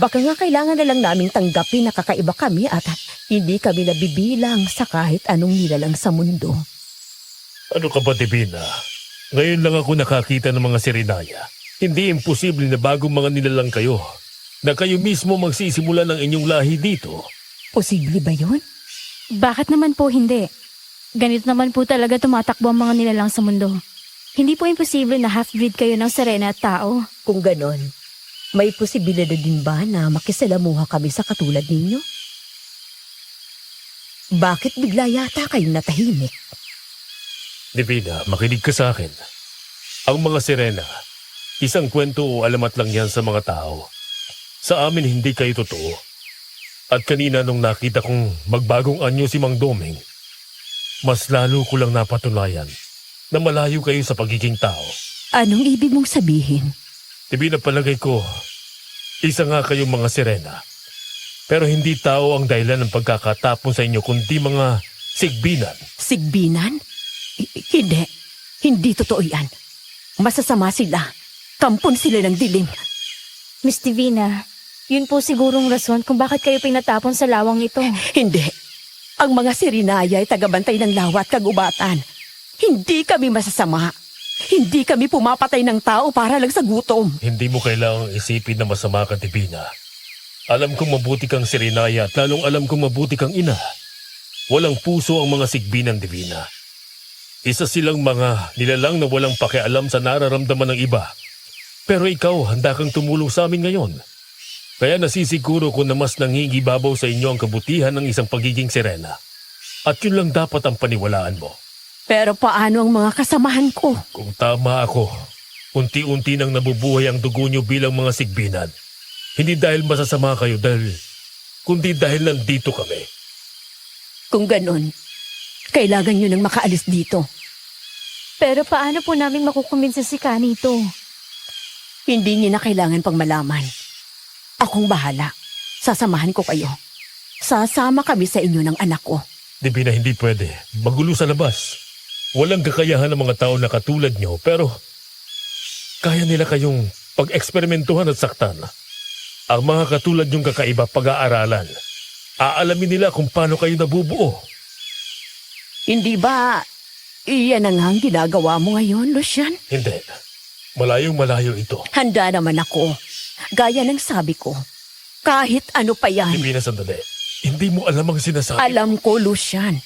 Baka nga kailangan na lang naming tanggapin na kakaiba kami at hindi kami nabibilang sa kahit anong nilalang sa mundo. Ano ka ba, Divina? Ngayon lang ako nakakita ng mga sirinaya. Hindi imposible na bagong mga nilalang kayo, na kayo mismo magsisimula ng inyong lahi dito. Posible ba yun? Bakit naman po hindi? Ganito naman po talaga tumatakbo ang mga nilalang sa mundo. Hindi po imposible na half-breed kayo ng Serena at tao. Kung ganon, may posibilidad din ba na makisalamuha kami sa katulad ninyo? Bakit bigla yata kayong natahimik? Divina, makinig ka sa akin. Ang mga sirena, isang kwento o alamat lang yan sa mga tao. Sa amin hindi kayo totoo. At kanina nung nakita kong magbagong anyo si Mang Doming, mas lalo ko lang napatunayan na malayo kayo sa pagiging tao. Anong ibig mong sabihin? Divina, palagay ko, isa nga kayong mga sirena. Pero hindi tao ang dahilan ng pagkakatapon sa inyo, kundi mga sigbinan. Sigbinan? Hindi. Hindi totoo yan. Masasama sila. Kampon sila ng dilim. Miss Divina, yun po sigurong rason kung bakit kayo pinatapon sa lawang ito. Hindi. Ang mga sirinaya ay tagabantay ng lawa at kagubatan. Hindi kami masasama. Hindi kami pumapatay ng tao para lang sa gutom. Hindi mo kailangang isipin na masama ka, Divina. Alam kong mabuti kang sirinaya at lalong alam kong mabuti kang ina. Walang puso ang mga sigbinan, Divina. Isa silang mga nilalang na walang pakialam sa nararamdaman ng iba. Pero ikaw, handa kang tumulong sa amin ngayon. Kaya nasisiguro ko na mas nangingibabaw sa inyo ang kabutihan ng isang pagiging sirena. At yun lang dapat ang paniwalaan mo. Pero paano ang mga kasamahan ko? Kung tama ako, unti-unti nang nabubuhay ang dugo nyo bilang mga sigbinan. Hindi dahil masasama kayo kundi dahil nandito kami. Kung ganon, kailangan nyo nang makaalis dito. Pero paano po namin makukumbinsa si Kanito? Hindi niyo na kailangan pang malaman. Akong bahala. Sasamahan ko kayo. Sasama kami sa inyo ng anak ko. Divina, hindi pwede. Magulo sa labas. Walang kakayahan ng mga tao na katulad nyo, pero kaya nila kayong pag-eksperimentuhan at saktan. Ang mga katulad nyong kakaiba pag-aaralan. Aalamin nila kung paano kayo nabubuo. Hindi ba iyan ang ang ginagawa mo ngayon, Lucian? Hindi. Malayong malayo ito. Handa naman ako. Gaya ng sabi ko. Kahit ano pa yan. Divina, sandali. Hindi mo alam ang sinasabi. Alam ko, Lucian.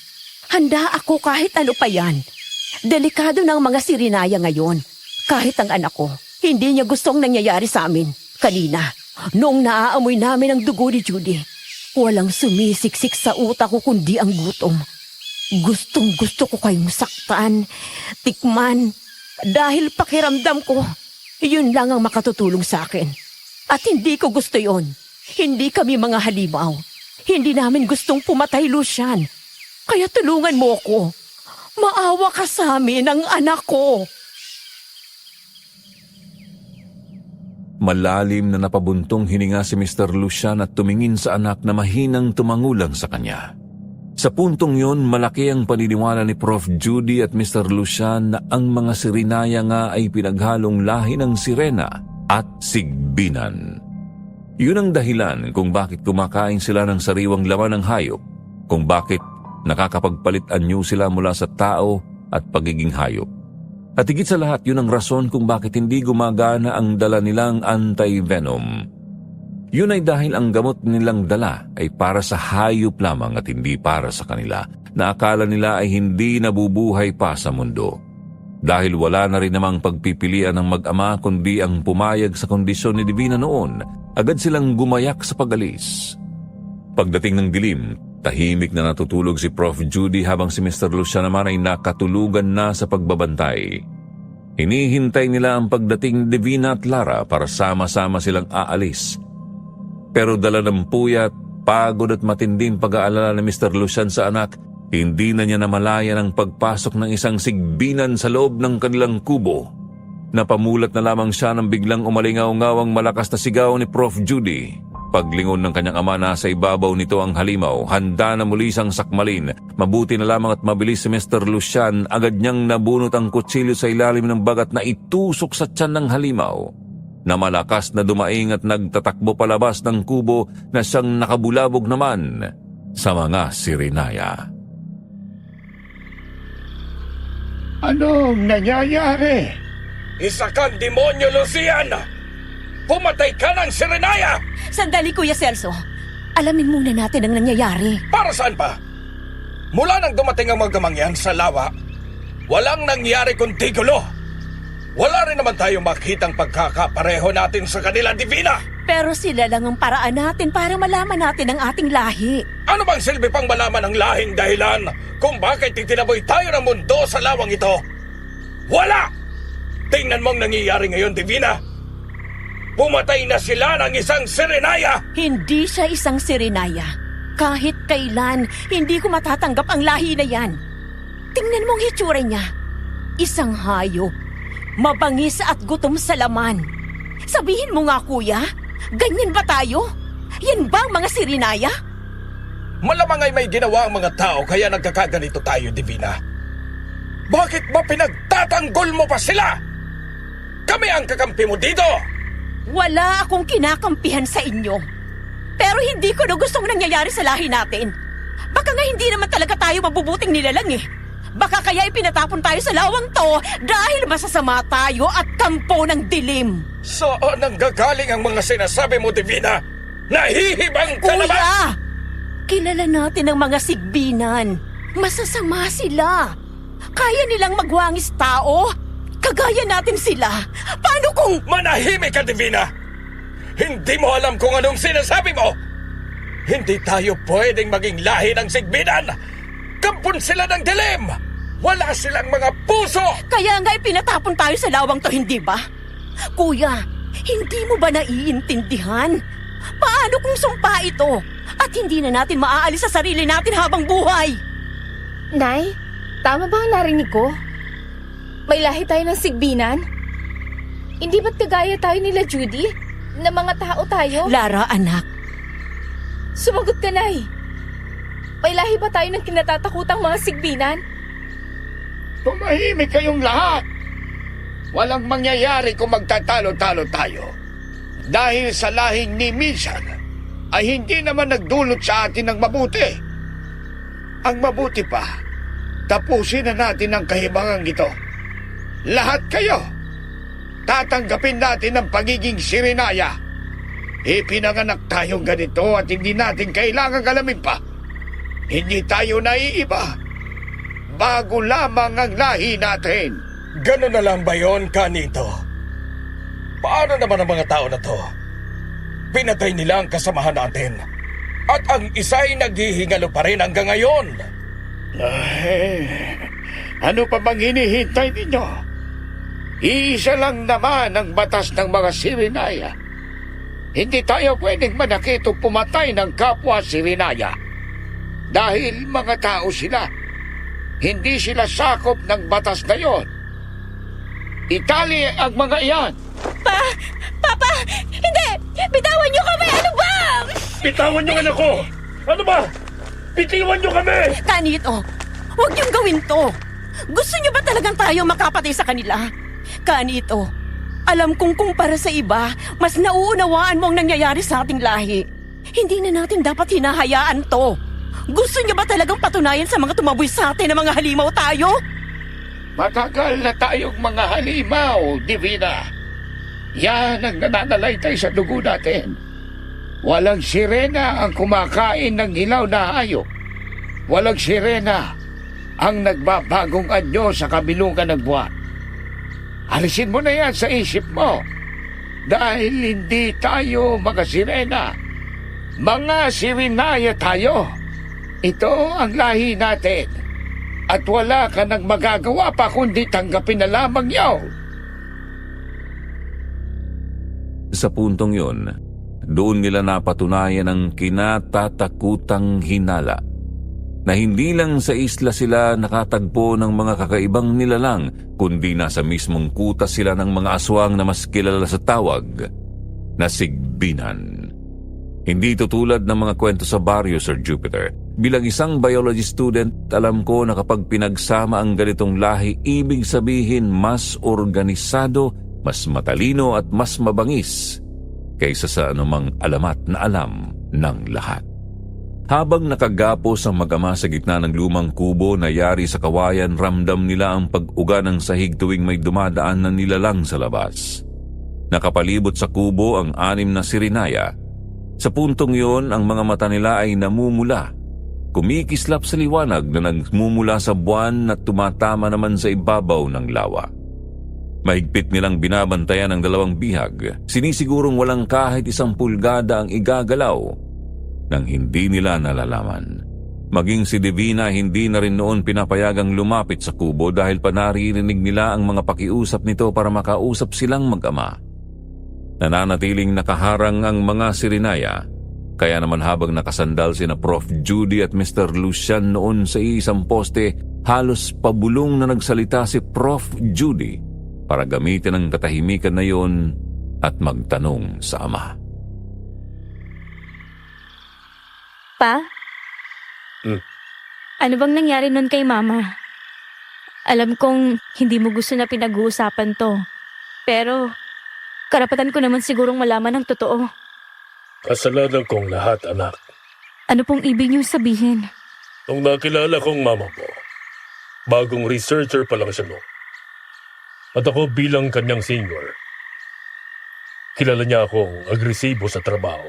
Handa ako kahit ano pa yan. Delikado ng mga sirinaya ngayon. Kahit ang anak ko, hindi niya gustong nangyayari sa amin. Kanina, noong naaamoy namin ang dugo ni Judy, walang sumisiksik sa utak ko kundi ang gutom. Gustong gusto ko kayong saktan, tikman, Dahil pakiramdam ko, yun lang ang makatutulong sa akin. At hindi ko gusto yon. Hindi kami mga halimaw. Hindi namin gustong pumatay, Lucian. Kaya tulungan mo ako. Maawa ka sa amin, ang anak ko. Malalim na napabuntong hininga si Mr. Lucian at tumingin sa anak na mahinang tumangulang sa kanya. Sa puntong yon, malaki ang paniniwala ni Prof. Judy at Mr. Lucian na ang mga Sirinaya nga ay pinaghalong lahi ng Sirena at Sigbinan. Yun ang dahilan kung bakit kumakain sila ng sariwang laman ng hayop, kung bakit nakakapagpalit anyo sila mula sa tao at pagiging hayop. At higit sa lahat, yun ang rason kung bakit hindi gumagana ang dala nilang anti-venom. Yun ay dahil ang gamot nilang dala ay para sa hayop lamang at hindi para sa kanila, na akala nila ay hindi nabubuhay pa sa mundo. Dahil wala na rin namang pagpipilian ng mag-ama kundi ang pumayag sa kondisyon ni Divina noon, agad silang gumayak sa pag-alis. Pagdating ng dilim, tahimik na natutulog si Prof. Judy habang si Mr. Lucian naman ay nakatulugan na sa pagbabantay. Hinihintay nila ang pagdating ni Divina at Lara para sama-sama silang aalis. Pero dala ng puyat, pagod at matinding pag-aalala ni Mr. Lucian sa anak, hindi na niya namalayan ang pagpasok ng isang sigbinan sa loob ng kanilang kubo. Napamulat na lamang siya nang biglang umalingaw-ngaw ang malakas na sigaw ni Prof. Judy. Paglingon ng kanyang ama, nasa ibabaw nito ang halimaw, handa na muli siyang sakmalin. Mabuti na lamang at mabilis si Mr. Lucian, agad niyang nabunot ang kutsilyo sa ilalim ng bagat na itusok sa tiyan ng halimaw, na malakas na dumaing at nagtatakbo palabas ng kubo na siyang nakabulabog naman sa mga Sirinaya. Anong nangyayari? Isa kang demonyo, Lucian! Pumatay ka ng Sirenaya! Sandali, Kuya Celso. Alamin muna natin ang nangyayari. Para saan pa? Mula nang dumating ang mga gamangyan sa lawa, walang nangyari kundi gulo. Wala rin naman tayong makitang pagkakapareho natin sa kanila, Divina. Pero sila lang ang paraan natin para malaman natin ang ating lahi. Ano bang silbi pang malaman ang lahing dahilan kung bakit itinaboy tayo ng mundo sa lawang ito? Wala! Tingnan mong nangyayari ngayon, Divina. Pumatay na sila ng isang Sirenaya! Hindi siya isang Sirenaya. Kahit kailan, hindi ko matatanggap ang lahi na yan. Tingnan mong hitsura niya. Isang hayop. Mabangis at gutom sa laman. Sabihin mo nga, kuya, ganyan ba tayo? Yan ba ang mga Sirenaya? Malamang ay may ginawa ang mga tao kaya nagkakaganito tayo, Divina. Bakit ba pinagtatanggol mo pa sila? Kami ang kakampi mo dito! Wala akong kinakampihan sa inyo. Pero hindi ko na gustong nangyayari sa lahi natin. Baka nga hindi naman talaga tayo mabubuting nilalang eh. Baka kaya ipinatapon tayo sa lawang to dahil masasama tayo at kampo ng dilim. Saan nanggagaling ang mga sinasabi mo, Divina? Nahihibang ka na ba? Kuya! Kilala natin ang mga sigbinan. Masasama sila. Kaya nilang magwangis tao. Kagaya natin sila. Paano kung... Manahimik ka, Divina! Hindi mo alam kung anong sinasabi mo! Hindi tayo pwedeng maging lahi ng sigbinan! Kampon sila ng dilim! Wala silang mga puso! Kaya nga ipinatapon tayo sa lawang to, hindi ba? Kuya, hindi mo ba naiintindihan? Paano kung sumpa ito? At hindi na natin maaalis sa sarili natin habang buhay? Nay, tama ba ang narinig ko? May lahi tayo ng sigbinan? Hindi ba't kagaya tayo nila, Judy? Na mga tao tayo? Lara, anak. Sumagot ka, Nay. May lahi ba tayo ng kinatatakutang mga sigbinan? Tumahimik kayong lahat. Walang mangyayari kung magtatalo-talo tayo. Dahil sa lahing ni Minsan ay hindi naman nagdulot sa atin ng mabuti. Ang mabuti pa, tapusin na natin ang kahibangang ito. Lahat kayo, tatanggapin natin ang pagiging Sirenaya. Ipinanganak tayong ganito at hindi natin kailangang alamin pa. Hindi tayo naiiba. Bago lamang ang lahi natin. Ganun na lang ba yun, Kanito? Paano naman ang mga tao na to? Pinatay nila ang kasamahan natin. At ang isa'y naghihingalo pa rin hanggang ngayon. Ay, ano pa bang hinihintay ninyo? Iisa lang naman ang batas ng mga Sirinaya. Hindi tayo pwedeng manakit o pumatay ng kapwa Sirinaya. Dahil mga tao sila. Hindi sila sakop ng batas na yon. Itali ang mga iyan. Papa! Hindi! Bitawan niyo kami! Ano ba? Bitawan yung anak ko! Ano ba? Bitiwan niyo kami! Kanito, huwag niyong gawin to. Gusto niyo ba talagang tayo makapatay sa kanila? Kanito, alam kong kumpara sa iba, mas nauunawaan mo ang nangyayari sa ating lahi. Hindi na natin dapat hinahayaan to. Gusto niyo ba talagang patunayan sa mga tumaboy sa atin na mga halimaw tayo? Matagal na tayong mga halimaw, Divina. Yan ang nananalaytay sa dugo natin. Walang sirena ang kumakain ng hilaw na hayop. Walang sirena ang nagbabagong anyo sa kabilungan ng buwan. Alisin mo na yan sa isip mo. Dahil hindi tayo mga sirena. Mga sirinaya tayo. Ito ang lahi natin. At wala ka nang magagawa pa kundi tanggapin na lamang yaw. Sa puntong yon, doon nila napatunayan ang kinatatakutang hinala na hindi lang sa isla sila nakatagpo ng mga kakaibang nilalang, kundi nasa mismong kutas sila ng mga aswang na mas kilala sa tawag na sigbinan. Hindi ito tulad ng mga kwento sa baryo, Sir Jupiter. Bilang isang biology student, alam ko na kapag pinagsama ang ganitong lahi, ibig sabihin mas organisado, mas matalino at mas mabangis kaysa sa anumang alamat na alam ng lahat. Habang nakagapos ang mag-ama sa gitna ng lumang kubo na yari sa kawayan, ramdam nila ang pag-uga ng sahig tuwing may dumadaan na nilalang sa labas. Nakapalibot sa kubo ang 6 na sirinaya. Sa puntong yon, ang mga mata nila ay namumula. Kumikislap sa liwanag na nagmumula sa buwan at tumatama naman sa ibabaw ng lawa. Mahigpit nilang binabantayan ang 2 bihag. Sinisigurong walang kahit 1 pulgada ang igagalaw nang hindi nila nalalaman. Maging si Divina hindi na rin noon pinapayagang lumapit sa kubo dahil panaririnig nila ang mga pakiusap nito para makausap silang mag-ama. Nananatiling nakaharang ang mga sirinaya, kaya naman habang nakasandal sina Prof. Judy at Mr. Lucian noon sa isang poste, halos pabulong na nagsalita si Prof. Judy para gamitin ang katahimikan na yon at magtanong sa ama. Pa? Ano bang nangyari nun kay Mama? Alam kong hindi mo gusto na pinag-uusapan to. Pero karapatan ko naman sigurong malaman ang totoo. Kasalanan kong lahat, anak. Ano pong ibig niyo sabihin? Nung nakilala kong mama mo, bagong researcher pa lang siya noon. At ako bilang kanyang senior, kilala niya akong agresibo sa trabaho.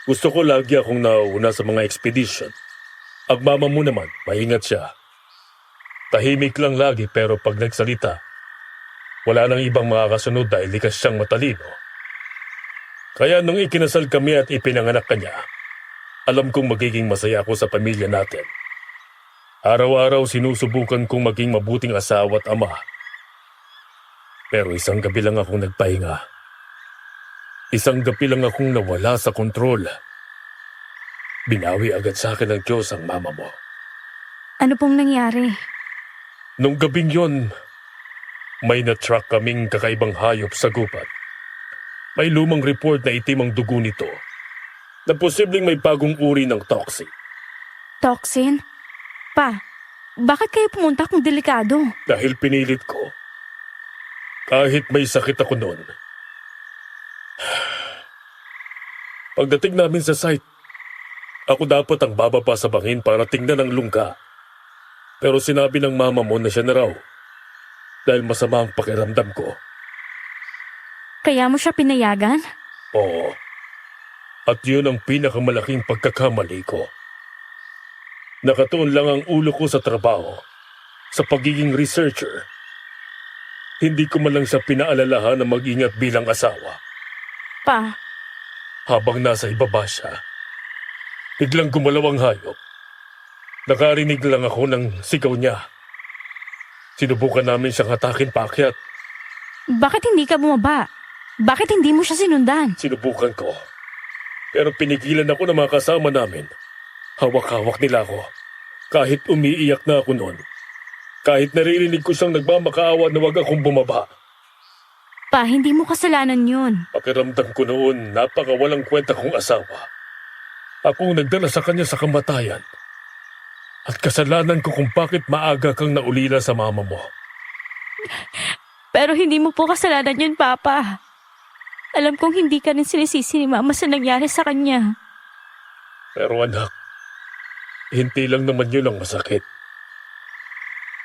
Gusto ko lagi akong nauna sa mga expedition. Ang mama mo naman, maingat siya. Tahimik lang lagi pero pag nagsalita, wala nang ibang makakasunod dahil likas siyang matalino. Kaya nung ikinasal kami at ipinanganak kanya, alam kong magiging masaya ako sa pamilya natin. Araw-araw sinusubukan kong maging mabuting asawa at ama. Pero isang gabi lang akong nagpahinga. Isang gabi lang akong nawala sa kontrol. Binawi agad sa akin ng Diyos ang mama mo. Ano pong nangyari? Nung gabing yon, may na-track kaming kakaibang hayop sa gubat. May lumang report na itim ang dugo nito na posibleng may bagong uri ng toxic. Toxin? Pa, bakit kayo pumunta kung delikado? Dahil pinilit ko. Kahit may sakit ako noon. Pagdating namin sa site, ako dapat ang bababa sa bangin para tingnan ang lungga. Pero sinabi ng mama mo na siya na raw dahil masama ang pakiramdam ko. Kaya mo siya pinayagan? Oo. At yun ang pinakamalaking pagkakamali ko. Nakatuon lang ang ulo ko sa trabaho, sa pagiging researcher. Hindi ko man lang siya pinaalalahan na mag-ingat bilang asawa. Pa, Habang nasa ibaba siya, biglang gumalaw ang hayop. Nakarinig lang ako ng sigaw niya. Sinubukan namin siyang hatakin paakyat, Bakit hindi ka bumaba? Bakit hindi mo siya sinundan? Sinubukan ko. Pero pinigilan ako ng mga kasama namin. Hawak-hawak nila ako. Kahit umiiyak na ako noon. Kahit naririnig ko siyang nagmamakaawa na wag akong bumaba. Pa, hindi mo kasalanan yun. Pakiramdam ko noon, napakawalang kwenta kong asawa. Akong nagdala sa kanya sa kamatayan. At kasalanan ko kung bakit maaga kang naulila sa mama mo. Pero hindi mo po kasalanan yun, Papa. Alam kong hindi ka rin sinisisi ni Mama sa nangyari sa kanya. Pero anak, hindi lang naman yun ang masakit.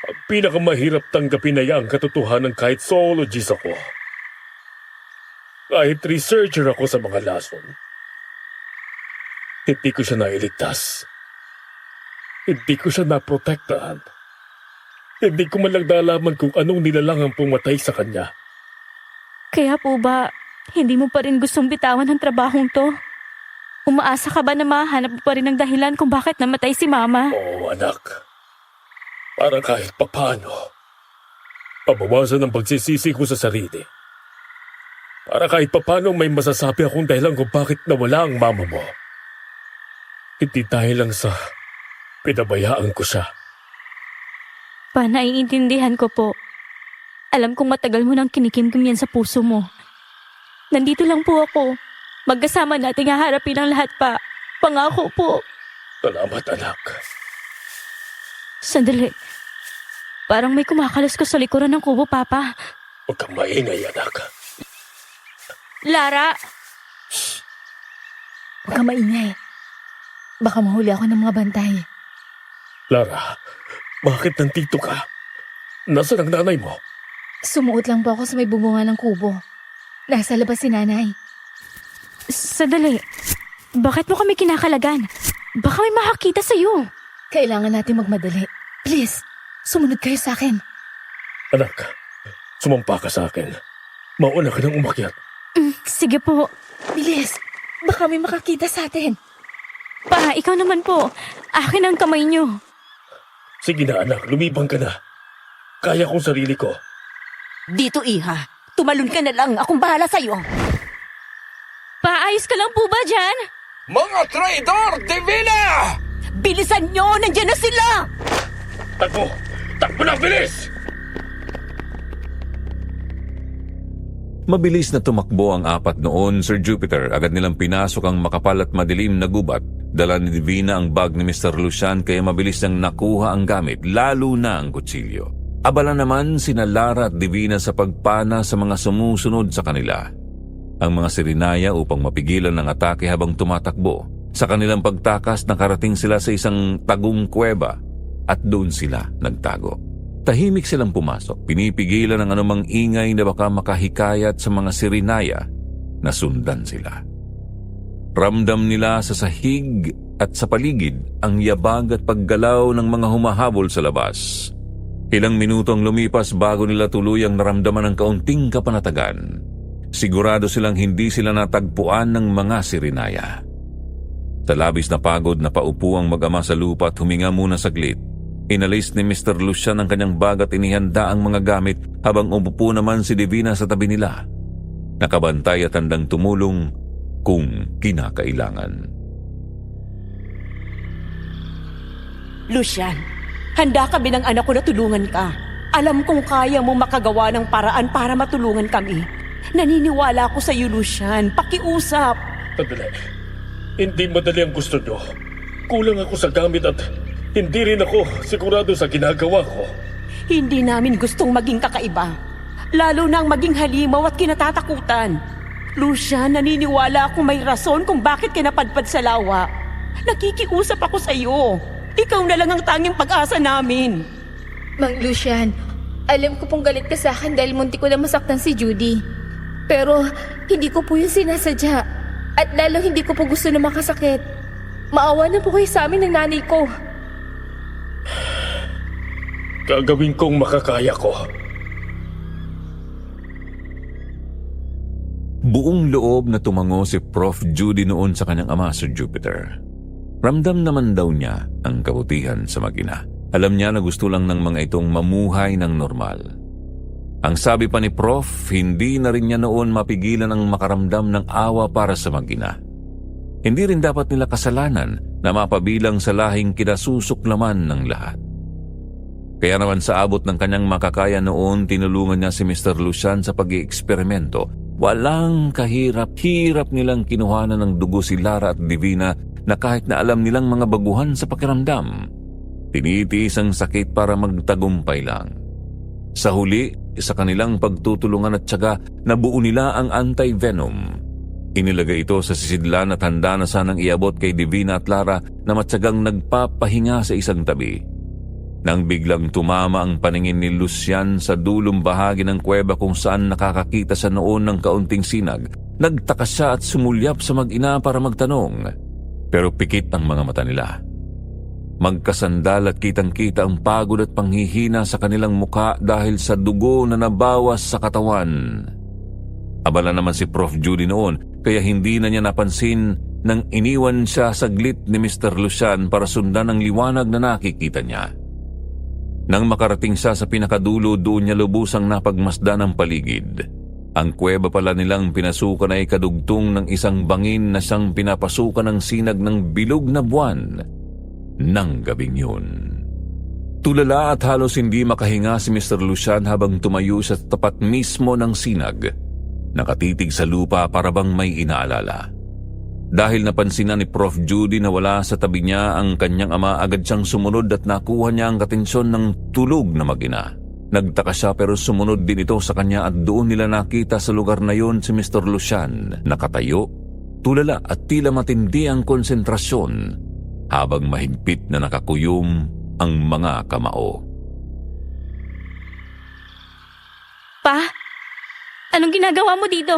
Ang pinakamahirap tanggapin ay ang katotohanan kahit zoologist ako. Kahit researcher ako sa mga lason. Hindi ko siya nailigtas. Hindi ko siya naprotektahan. Hindi ko man lang nalaman kung anong nilalang ang pumatay sa kanya. Kaya po ba, hindi mo pa rin gustong bitawan ang trabahong to? Umaasa ka ba na mahanap mo pa rin ang dahilan kung bakit namatay si Mama? Oo, anak. Para kahit papano, pabawasan ang pagsisisi ko sa sarili. Para kahit papano may masasabi akong dahilan kung bakit nawala ang mama mo. Hindi dahil lang sa pinabayaan ko siya. Pa, naiintindihan ko po. Alam kong matagal mo nang kinikimkim yan sa puso mo. Nandito lang po ako. Magkasama nating haharapin ang lahat, Pa. Pangako po. Salamat, anak. Sandali. Parang may kumakalas ko sa likuran ng kubo, Papa. Huwag kang maingay, anak. Lara! Huwag kang maingay. Baka mahuli ako ng mga bantay. Lara, bakit nandito ka? Nasaan ang nanay mo? Sumuot lang po ako sa may bubunga ng kubo. Nasa labas si nanay. Sandali. Bakit mo kami kinakalagan? Baka may makakita sa'yo. Kailangan natin magmadali. Please, sumunod kayo sa akin. Anak, sumampa ka sa akin. Mauna ka nang umakyat. Sige po. Bilis, baka may makakita sa atin. Pa, ikaw naman po. Akin ang kamay niyo. Sige na, anak, lumibang ka na. Kaya kong sarili ko. Dito, Iha. Tumalon ka na lang. Akong bahala sa'yo. Pa, ayos ka lang po ba dyan? Mga traidor, Divina! Bilisan nyo! Nandiyan na sila! Takbo! Takbo na, bilis! Mabilis na tumakbo ang apat noon, Sir Jupiter. Agad nilang pinasok ang makapal at madilim na gubat. Dala ni Divina ang bag ni Mr. Lucian kaya mabilis nang nakuha ang gamit, lalo na ang kutsilyo. Abala naman sina Lara at Divina sa pagpana sa mga sumusunod sa kanila. Ang mga sirinaya upang mapigilan ang atake habang tumatakbo. Sa kanilang pagtakas, nakarating sila sa isang tagong kuweba at doon sila nagtago. Tahimik silang pumasok, pinipigilan ang anumang ingay na baka makahikayat sa mga sirinaya na sundan sila. Ramdam nila sa sahig at sa paligid ang yabag at paggalaw ng mga humahabol sa labas. Ilang minuto ang lumipas bago nila tuluyang naramdaman ang kaunting kapanatagan. Sigurado silang hindi sila natagpuan ng mga sirinaya. Sa labis na pagod na paupo ang mag-ama sa lupa at huminga muna saglit. Inalis ni Mr. Lucian ang kanyang bag at inihanda ang mga gamit habang umupo naman si Divina sa tabi nila. Nakabantay at handang tumulong kung kinakailangan. Lucian, handa kami ng anak ko na tulungan ka. Alam kong kaya mo makagawa ng paraan para matulungan kami. Naniniwala ako sa iyo, Lucian. Pakiusap. Sandali. Hindi madali ang gusto nyo. Kulang ako sa gamit at hindi rin ako sigurado sa ginagawa ko. Hindi namin gustong maging kakaiba. Lalo na ang maging halimaw at kinatatakutan. Lucian, naniniwala akong may rason kung bakit ka napadpad sa lawa. Nakikiusap ako sa iyo. Ikaw na lang ang tanging pag-asa namin. Mang Lucian, alam ko pong galit ka sa akin dahil munti ko na masaktan si Judy. Pero hindi ko po yung sinasadya. At lalo hindi ko po gusto na makasakit. Maawa na po kayo sa amin ng nanay ko. Gagawin kong makakaya ko. Buong loob na tumango si Prof. Judy noon sa kanyang ama, Sir Jupiter. Ramdam naman daw niya ang kabutihan sa mag-ina. Alam niya na gusto lang ng mga itong mamuhay ng normal. Ang sabi pa ni Prof, hindi na rin niya noon mapigilan ang makaramdam ng awa para sa mag-ina. Hindi rin dapat nila kasalanan na mapabilang sa lahing kinasusuklaman ng lahat. Kaya naman sa abot ng kanyang makakaya noon, tinulungan niya si Mr. Lucian sa pag-ieksperimento. Walang kahirap-hirap nilang kinuhanan ng dugo si Lara at Divina na kahit na alam nilang mga baguhan sa pakiramdam, tinitiis ang sakit para magtagumpay lang. Sa huli, sa kanilang pagtutulungan at tiyaga, nabuo nila ang anti-venom. Inilagay ito sa sisidlan at handa na sanang iabot kay Divina at Lara na matyagang nagpapahinga sa isang tabi. Nang biglang tumama ang paningin ni Lucian sa dulong bahagi ng kuweba kung saan nakakakita sa noon ng kaunting sinag, nagtaka siya at sumulyap sa mag-ina para magtanong. Pero pikit ang mga mata nila. Magkasandal at kitang-kita ang pagod at panghihina sa kanilang muka dahil sa dugo na nabawas sa katawan. Abala naman si Prof. Judy noon, kaya hindi na niya napansin nang iniwan siya saglit ni Mr. Lucian para sundan ang liwanag na nakikita niya. Nang makarating siya sa pinakadulo, doon niya lubusang napagmasdan ang paligid. Ang kuweba pala nilang pinasukan ay kadugtong ng isang bangin na siyang pinapasukan ng sinag ng bilog na buwan ng gabing yun. Tulala at halos hindi makahinga si Mr. Lucian habang tumayo sa tapat mismo ng sinag. Nakatitig sa lupa para bang may inaalala. Dahil napansin na ni Prof. Judy na wala sa tabi niya ang kanyang ama, agad siyang sumunod at nakuha niya ang atensyon ng tulog na mag-ina. Nagtaka siya pero sumunod din ito sa kanya at doon nila nakita sa lugar na yon si Mr. Lucian, nakatayo, tulala at tila matindi ang konsentrasyon habang mahigpit na nakakuyom ang mga kamao. Pa, anong ginagawa mo dito?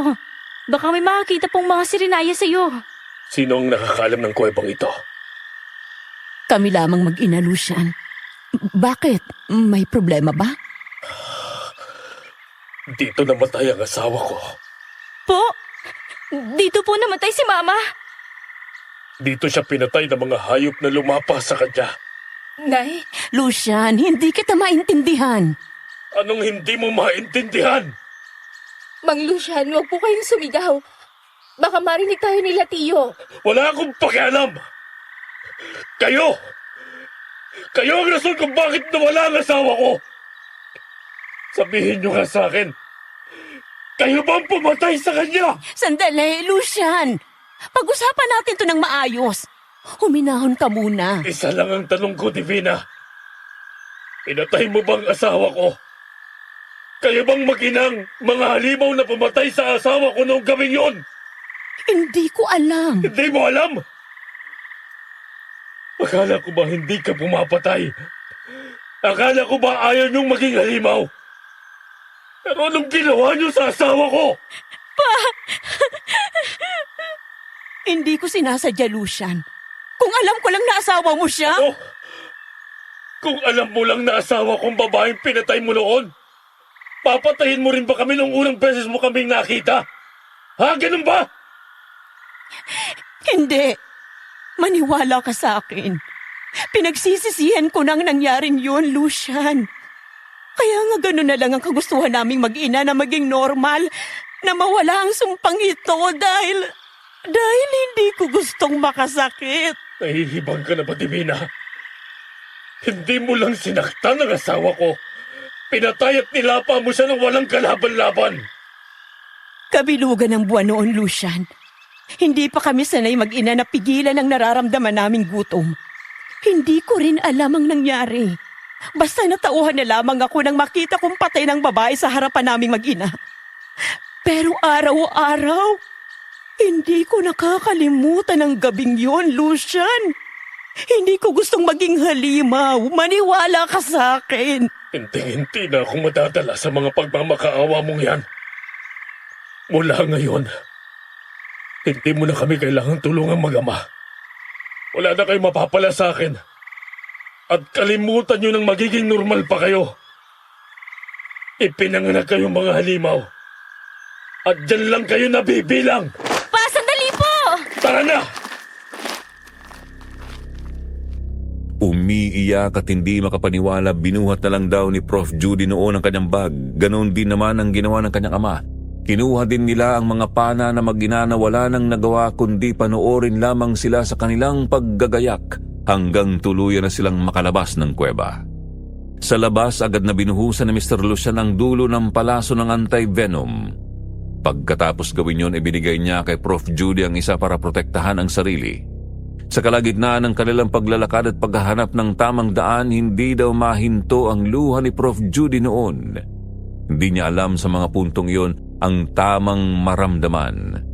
Baka may makakita pong mga sirinaya sa'yo. Sino ang nakakalam ng kuwebang ito? Kami lamang mag-ina, Lucian. Bakit? May problema ba? Dito namatay ang asawa ko. Po? Dito po namatay si Mama. Dito siya pinatay ng mga hayop na lumapas sa kanya. Nay, Lucian, hindi kita maintindihan. Anong hindi mo maintindihan? Mang Lucian, huwag po kayong sumigaw. Baka marinig tayo nila, Tiyo. Wala akong pakialam! Kayo! Kayo ang rason kung bakit nawala ang asawa ko! Sabihin niyo nga sa akin, kayo ba ang pumatay sa kanya? Sandali, Lucian. Pag-usapan natin to ng maayos. Huminahon ka muna. Isa lang ang tanong ko, Divina. Pinatay mo bang asawa ko? Kayo bang mag-inang mga halimaw na pumatay sa asawa ko noong gabing yun? Hindi ko alam. Hindi mo alam? Akala ko ba hindi ka pumapatay? Akala ko ba ayaw niyong maging halimaw? Pero anong ginawa niyo sa asawa ko? Hindi ko sinasadya, Lucian. Kung alam ko lang na asawa mo siya. Oh, kung alam mo lang na asawa kong babaeng pinatay mo noon, papatayin mo rin ba kami nung unang beses mo kaming nakita? Ha? Ganun ba? Hindi. Maniwala ka sa akin. Pinagsisisihan ko nang nangyaring yun, Lucian. Kaya nga gano'n na lang ang kagustuhan naming mag-ina na maging normal, na mawala ang sumpang ito dahil hindi ko gustong makasakit. Nahihibang ka na ba, Divina? Hindi mo lang sinaktan ang asawa ko. Pinatay at nilapa mo siya ng walang kalaban-laban. Kabilugan ng buwan noon, Lucian. Hindi pa kami sanay mag-ina na pigilan ang nararamdaman naming gutom. Hindi ko rin alam ang nangyari. Basta natauhan na lamang ako nang makita kong patay ng babae sa harapan naming mag-ina. Pero araw-araw, hindi ko nakakalimutan ang gabing yon, Lucian. Hindi ko gustong maging halimaw. Maniwala ka sa akin. Hindi na akong madadala sa mga pagmamakaawa mong yan. Mula ngayon, hindi mo na kami kailangang tulungang mag-ama. Wala na kayong mapapala sa akin. At kalimutan nyo nang magiging normal pa kayo. Ipinanganak kayong mga halimaw. At dyan lang kayo nabibilang. Pa, sandali po! Tara na! Umiiyak at hindi makapaniwala, binuhat na lang daw ni Prof. Judy noon ang kanyang bag. Ganon din naman ang ginawa ng kanyang ama. Kinuha din nila ang mga pana na mag-ina na wala nang nagawa kundi panoorin lamang sila sa kanilang paggagayak hanggang tuluyan na silang makalabas ng kuweba. Sa labas, agad na binuhusan ni Mr. Lucian ang dulo ng palaso ng anti-venom. Pagkatapos gawin yon, ibinigay niya kay Prof. Judy ang isa para protektahan ang sarili. Sa kalagitnaan ng kanilang paglalakad at paghahanap ng tamang daan, hindi daw mahinto ang luha ni Prof. Judy noon. Hindi niya alam sa mga puntong iyon ang tamang maramdaman.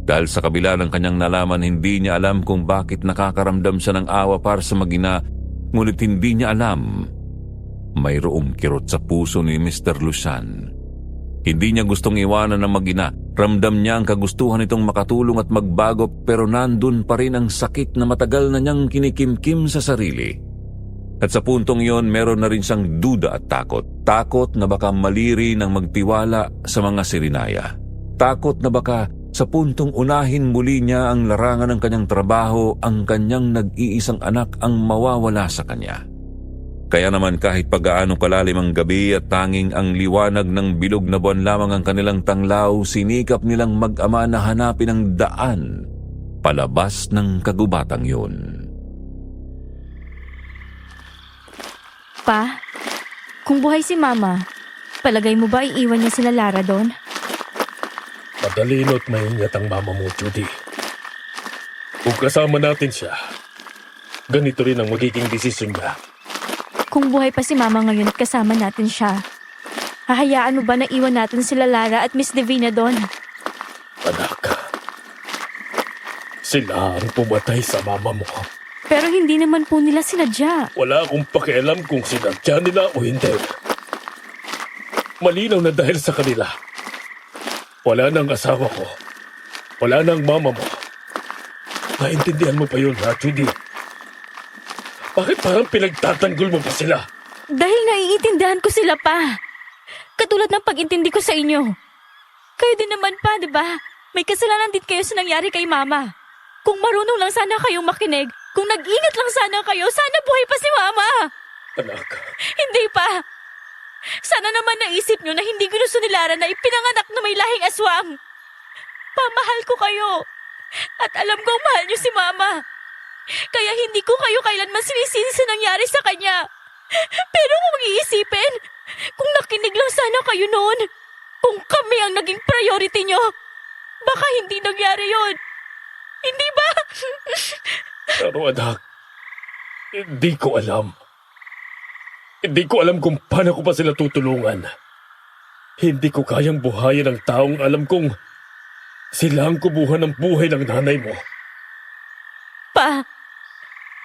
Dahil sa kabila ng kanyang nalaman, hindi niya alam kung bakit nakakaramdam siya ng awa para sa mag-ina, ngunit hindi niya alam mayroong kirot sa puso ni Mr. Lucian. Hindi niya gustong iwanan ng mag-ina. Ramdam niya ang kagustuhan nitong makatulong at magbago, pero nandun pa rin ang sakit na matagal na niyang kinikimkim sa sarili. At sa puntong iyon, meron na rin siyang duda at takot. Takot na baka maliri ng magtiwala sa mga sirinaya. Takot na baka sa puntong unahin muli niya ang larangan ng kanyang trabaho, ang kanyang nag-iisang anak ang mawawala sa kanya. Kaya naman kahit pag-aano kalalim ang gabi at tanging ang liwanag ng bilog na buwan lamang ang kanilang tanglaw, sinikap nilang mag-ama na hanapin ang daan palabas ng kagubatang yun. Pa, kung buhay si Mama, palagay mo ba iiwan niya sila Lara doon? Madalino't maingat ang mama mo, Judy. Kung kasama natin siya, ganito rin ang magiging desisyon niya. Kung buhay pa si Mama ngayon at kasama natin siya, hahayaan mo ba na iwan natin sila Lara at Miss Divina doon? Anak, sila ang pumatay sa mama mo. Pero hindi naman po nila sinadya. Wala akong pakialam kung sinadya nila o hindi. Malinaw na dahil sa kanila. Wala nang asawa ko. Wala nang mama mo. Naintindihan mo pa yun, ha, Judy? Bakit parang pinagtatanggol mo pa sila? Dahil naiintindihan ko sila pa. Katulad ng pag-intindi ko sa inyo. Kayo din naman pa, di ba? May kasalanan din kayo sa nangyari kay Mama. Kung marunong lang sana kayong makinig, kung nag-ingat lang sana kayo, sana buhay pa si Mama. Anak. Hindi pa. Sana naman naisip nyo na hindi ginusto ni Lara na ipinanganak na may lahing aswang. Pamahal ko kayo. At alam kong mahal nyo si Mama. Kaya hindi ko kayo kailanman sinisisi sa nangyari sa kanya. Pero kung iisipin, kung nakinig lang sana kayo noon, kung kami ang naging priority nyo, baka hindi nangyari yon. Hindi ba? Pero anak, hindi ko alam. Hindi ko alam kung paano ko pa sila tutulungan. Hindi ko kayang buhayin ang taong alam kong sila ang kubuhan ng buhay ng nanay mo. Pa,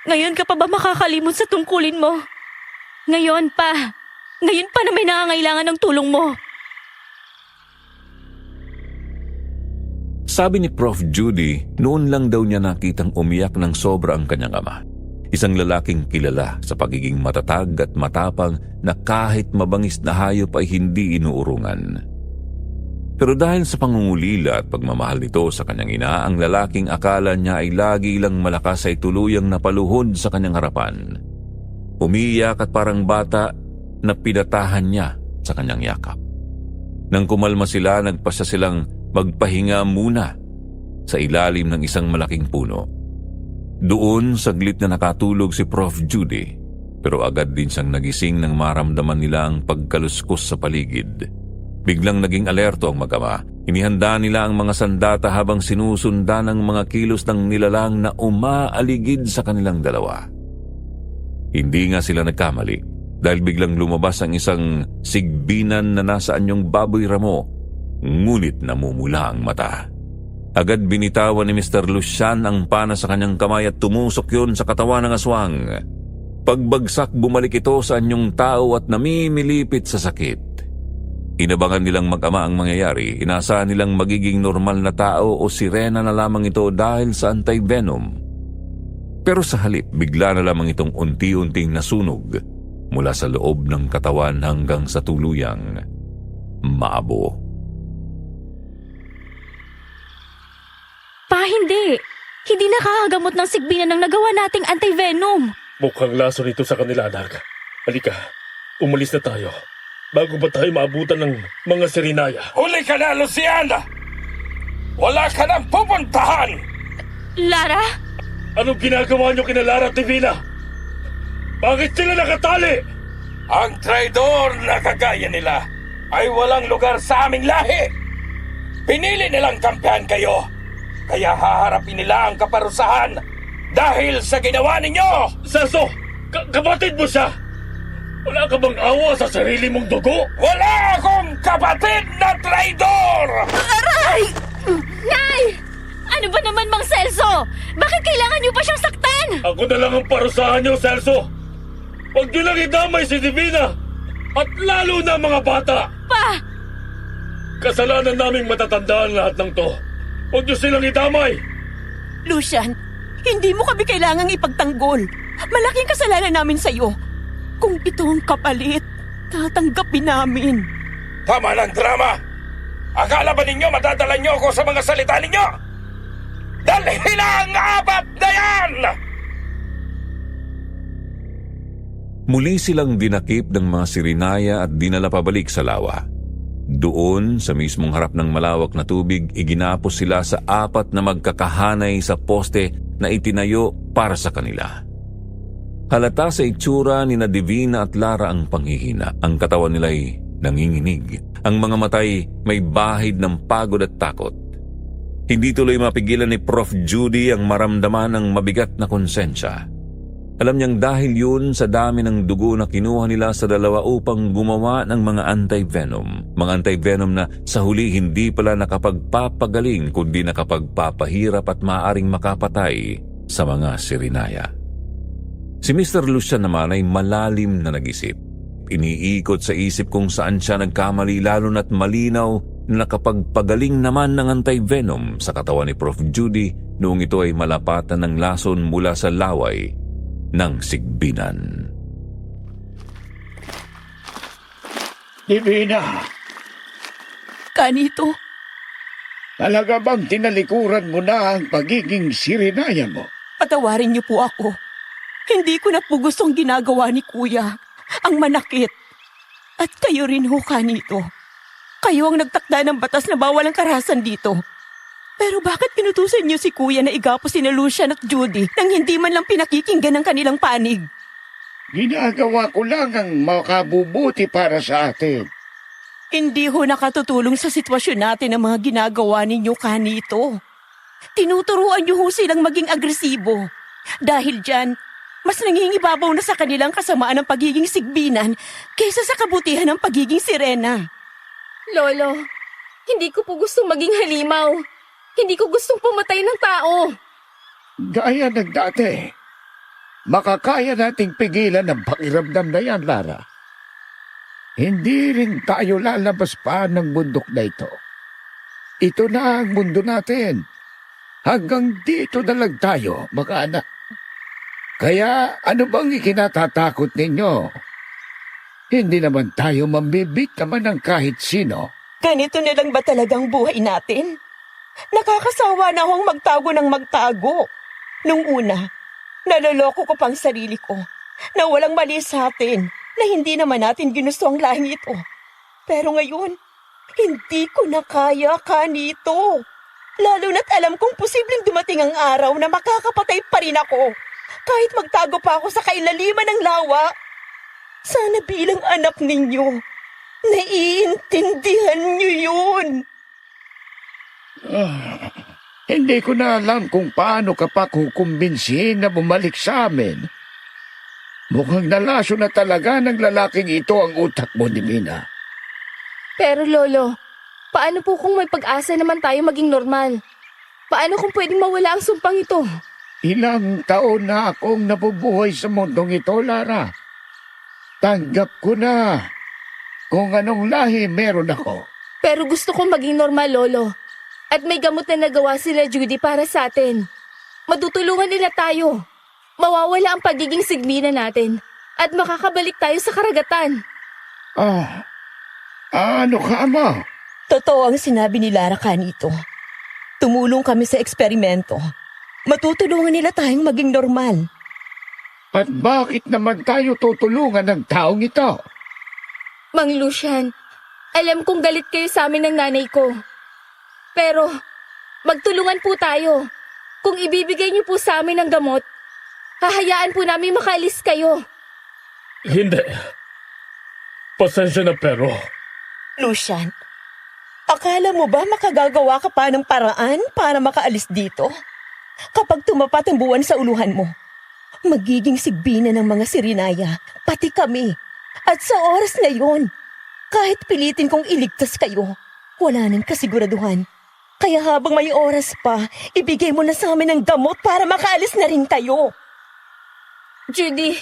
ngayon ka pa ba makakalimot sa tungkulin mo? Ngayon pa na may nangangailangan ng tulong mo. Sabi ni Prof. Judy, noon lang daw niya nakitang umiyak ng sobra ang kanyang ama. Isang lalaking kilala sa pagiging matatag at matapang na kahit mabangis na hayop ay hindi inuurungan. Pero dahil sa pangungulila at pagmamahal nito sa kanyang ina, ang lalaking akala niya ay lagi lang malakas ay tuluyang napaluhod sa kanyang harapan. Umiiyak at parang bata na pinatahan niya sa kanyang yakap. Nang kumalma sila, nagpasya silang magpahinga muna sa ilalim ng isang malaking puno. Doon saglit na nakatulog si Prof. Judy, pero agad din siyang nagising nang maramdaman nila ang pagkaluskos sa paligid. Biglang naging alerto ang mag-ama. Inihanda nila ang mga sandata habang sinusundan ang mga kilos ng nilalang na umaaligid sa kanilang dalawa. Hindi nga sila nagkamali dahil biglang lumabas ang isang sigbinan na nasa anyong baboy ramo, ngunit namumula ang mata. Agad binitawan ni Mr. Lucian ang pana sa kanyang kamay at tumusok yun sa katawan ng aswang. Pagbagsak, bumalik ito sa anyong tao at namimilipit sa sakit. Inabangan nilang mag-ama ang mangyayari. Inaasahan nilang magiging normal na tao o sirena na lamang ito dahil sa anti-venom. Pero sa halip, bigla na lamang itong unti-unting nasunog mula sa loob ng katawan hanggang sa tuluyang maabo. Pa, hindi. Hindi nakakagamot ng sigbinan ng nagawa nating anti-venom. Mukhang laso nito sa kanila, anak. Halika, umalis na tayo. Bago ba tayo maabutan ng mga Sirinaya? Huli ka na, Luciana! Wala ka nang pupuntahan! Lara? Anong ginagawa niyo kina Lara at Divina? Bakit sila nakatali? Ang traidor na kagaya nila ay walang lugar sa aming lahi. Pinili nilang kampihan kayo. Kaya haharapin nila ang kaparusahan dahil sa ginawa ninyo! Celso! Kapatid mo siya! Wala ka bang awa sa sarili mong dugo? Wala akong kapatid na traidor! Aray! Nay! Ano ba naman, Mang Celso? Bakit kailangan niyo pa siyang saktan? Ako na lang ang parusahan niyo, Celso! Huwag niyo lang idamay si Divina! At lalo na mga bata! Pa! Kasalanan naming matatandaan lahat ng to. Huwag niyo silang idamay! Lucian, hindi mo kami kailangang ipagtanggol. Malaking kasalanan namin sa'yo. Kung ito ang kapalit, tatanggapin namin. Tama ng drama! Akala ba ninyo madadala niyo ako sa mga salita ninyo? Dalhin ang apat na yan! Muli silang dinakip ng mga Sirinaya at dinala pabalik sa lawa. Doon, sa mismong harap ng malawak na tubig, iginapos sila sa 4 na magkakahanay sa poste na itinayo para sa kanila. Halata sa itsura ni na Divina at Lara ang panghihina. Ang katawan nila'y nanginginig. Ang mga matay may bahid ng pagod at takot. Hindi tuloy mapigilan ni Prof. Judy ang maramdaman ng mabigat na konsensya. Alam niyang dahil yun sa dami ng dugo na kinuha nila sa dalawa upang gumawa ng mga anti-venom. Mga anti-venom na sa huli hindi pala nakapagpapagaling kundi nakapagpapahirap at maaaring makapatay sa mga Sirinaya. Si Mr. Lucian naman ay malalim na nag-isip. Iniikot sa isip kung saan siya nagkamali lalo na't malinaw na nakapagpagaling naman ng anti-venom sa katawan ni Prof. Judy noong ito ay malapatan ng lason mula sa laway ng sigbinan. Divina, Kanito, talaga bang tinalikuran mo na ang pagiging Sirinaya mo? patawarin niyo po ako. Hindi ko na po gustong ginagawa ni Kuya. Ang manakit. At kayo rin ho, Kanito. Kayo ang nagtakda ng batas na bawal ang karahasan dito. Pero bakit pinutusan niyo si Kuya na igapos sina Lucian at Judy nang hindi man lang pinakikinggan ang kanilang panig? Ginagawa ko lang ang makabubuti para sa atin. Hindi ho nakatutulong sa sitwasyon natin ang mga ginagawa ninyo, Kanito. Tinuturuan niyo ho silang maging agresibo. Dahil dyan, mas nangingibabaw na sa kanilang kasamaan ng pagiging sigbinan kaysa sa kabutihan ng pagiging sirena. Lolo, hindi ko po gustong maging halimaw. Hindi ko gustong pumatay ng tao. Gaya ng dati, makakaya nating pigilan ang pakiramdam na yan, Lara. Hindi rin tayo lalabas pa ng bundok na ito. Ito na ang mundo natin. Hanggang dito na lang tayo, mga anak. Kaya ano bang ikinatatakot ninyo? Hindi naman tayo mambibiktima ng kahit sino. Ganito na lang ba talagang buhay natin? Nakakasawa na akong magtago ng magtago. Nung una, naloloko ko pang sarili ko na walang mali sa atin, na hindi naman natin ginusto ang lahing ito. Pero ngayon, hindi ko na kaya, Kanito. Lalo na't alam kong posibleng dumating ang araw na makakapatay pa rin ako. Kahit magtago pa ako sa kailaliman ng lawa. Sana bilang anak ninyo, naiintindihan niyo yun. Hindi ko na alam kung paano ka pa kukumbinsihin na bumalik sa amin. Mukhang nalaso na talaga ng lalaking ito ang utak mo, Divina. Pero Lolo, paano po kung may pag-asa naman tayo maging normal? Paano kung pwedeng mawala ang sumpang ito? Ilang taon na akong nabubuhay sa mundong ito, Lara. Tanggap ko na kung anong lahi meron ako. Pero gusto kong maging normal, Lolo. At may gamot na nagawa sila Judy para sa atin. Matutulungan nila tayo. Mawawala ang pagiging sigmina natin. At makakabalik tayo sa karagatan. Ano ka, Ama? Totoo ang sinabi ni Lara kanito. Tumulong kami sa eksperimento. Matutulungan nila tayong maging normal. At bakit naman tayo tutulungan ng taong ito? Mang Lucian, alam kong galit kayo sa amin ng nanay ko. Pero, magtulungan po tayo. Kung ibibigay niyo po sa amin ang gamot, hahayaan po namin makaalis kayo. Hindi. Pasensya na pero Lucian, akala mo ba makagagawa ka pa ng paraan para makaalis dito? Kapag tumapat ang buwan sa uluhan mo, magiging sigbina ng mga Sirinaya, pati kami. At sa oras na yon, kahit pilitin kong iligtas kayo, wala nang kasiguraduhan. Kaya habang may oras pa, ibigay mo na sa amin ang gamot para makaalis na rin kayo. Judy,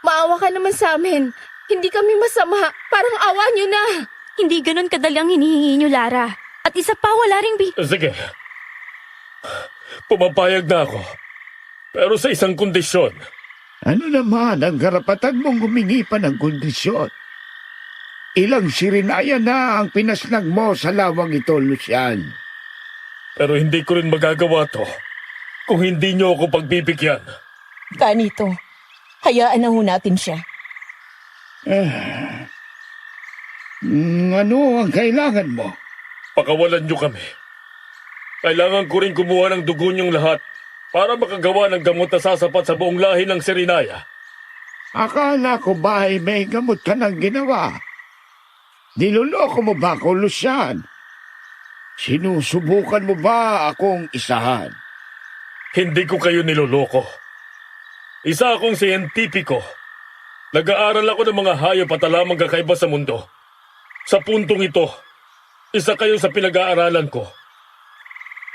maawa ka naman sa amin. Hindi kami masama. Parang awa niyo na. Hindi ganun kadali ang hinihingi niyo, Lara. At isa pa, wala ring sige. Pumapayag na ako. Pero sa isang kondisyon. Ano naman ang karapatan mong humingi pa ng kondisyon? Ilang Sirinaya na ang pinasnag mo sa lawang ito, Lucian. Pero hindi ko rin magagawa to kung hindi niyo ako pagbibigyan. Ganito, hayaan na ho natin siya. Ano ang kailangan mo? Pakawalan niyo kami. Kailangan ko rin kumuha ng dugo niyong lahat para makagawa ng gamot na sasapat sa buong lahi ng Sirinaya. Akala ko ba ay may gamot ka nang ginawa? Niloloko mo ba ako, Lucian? Sinusubukan mo ba akong isahan? Hindi ko kayo niloloko. Isa akong siyentipiko. Nag-aaral ako ng mga hayop at alamang kakaiba sa mundo. Sa puntong ito, isa kayo sa pinag-aaralan ko.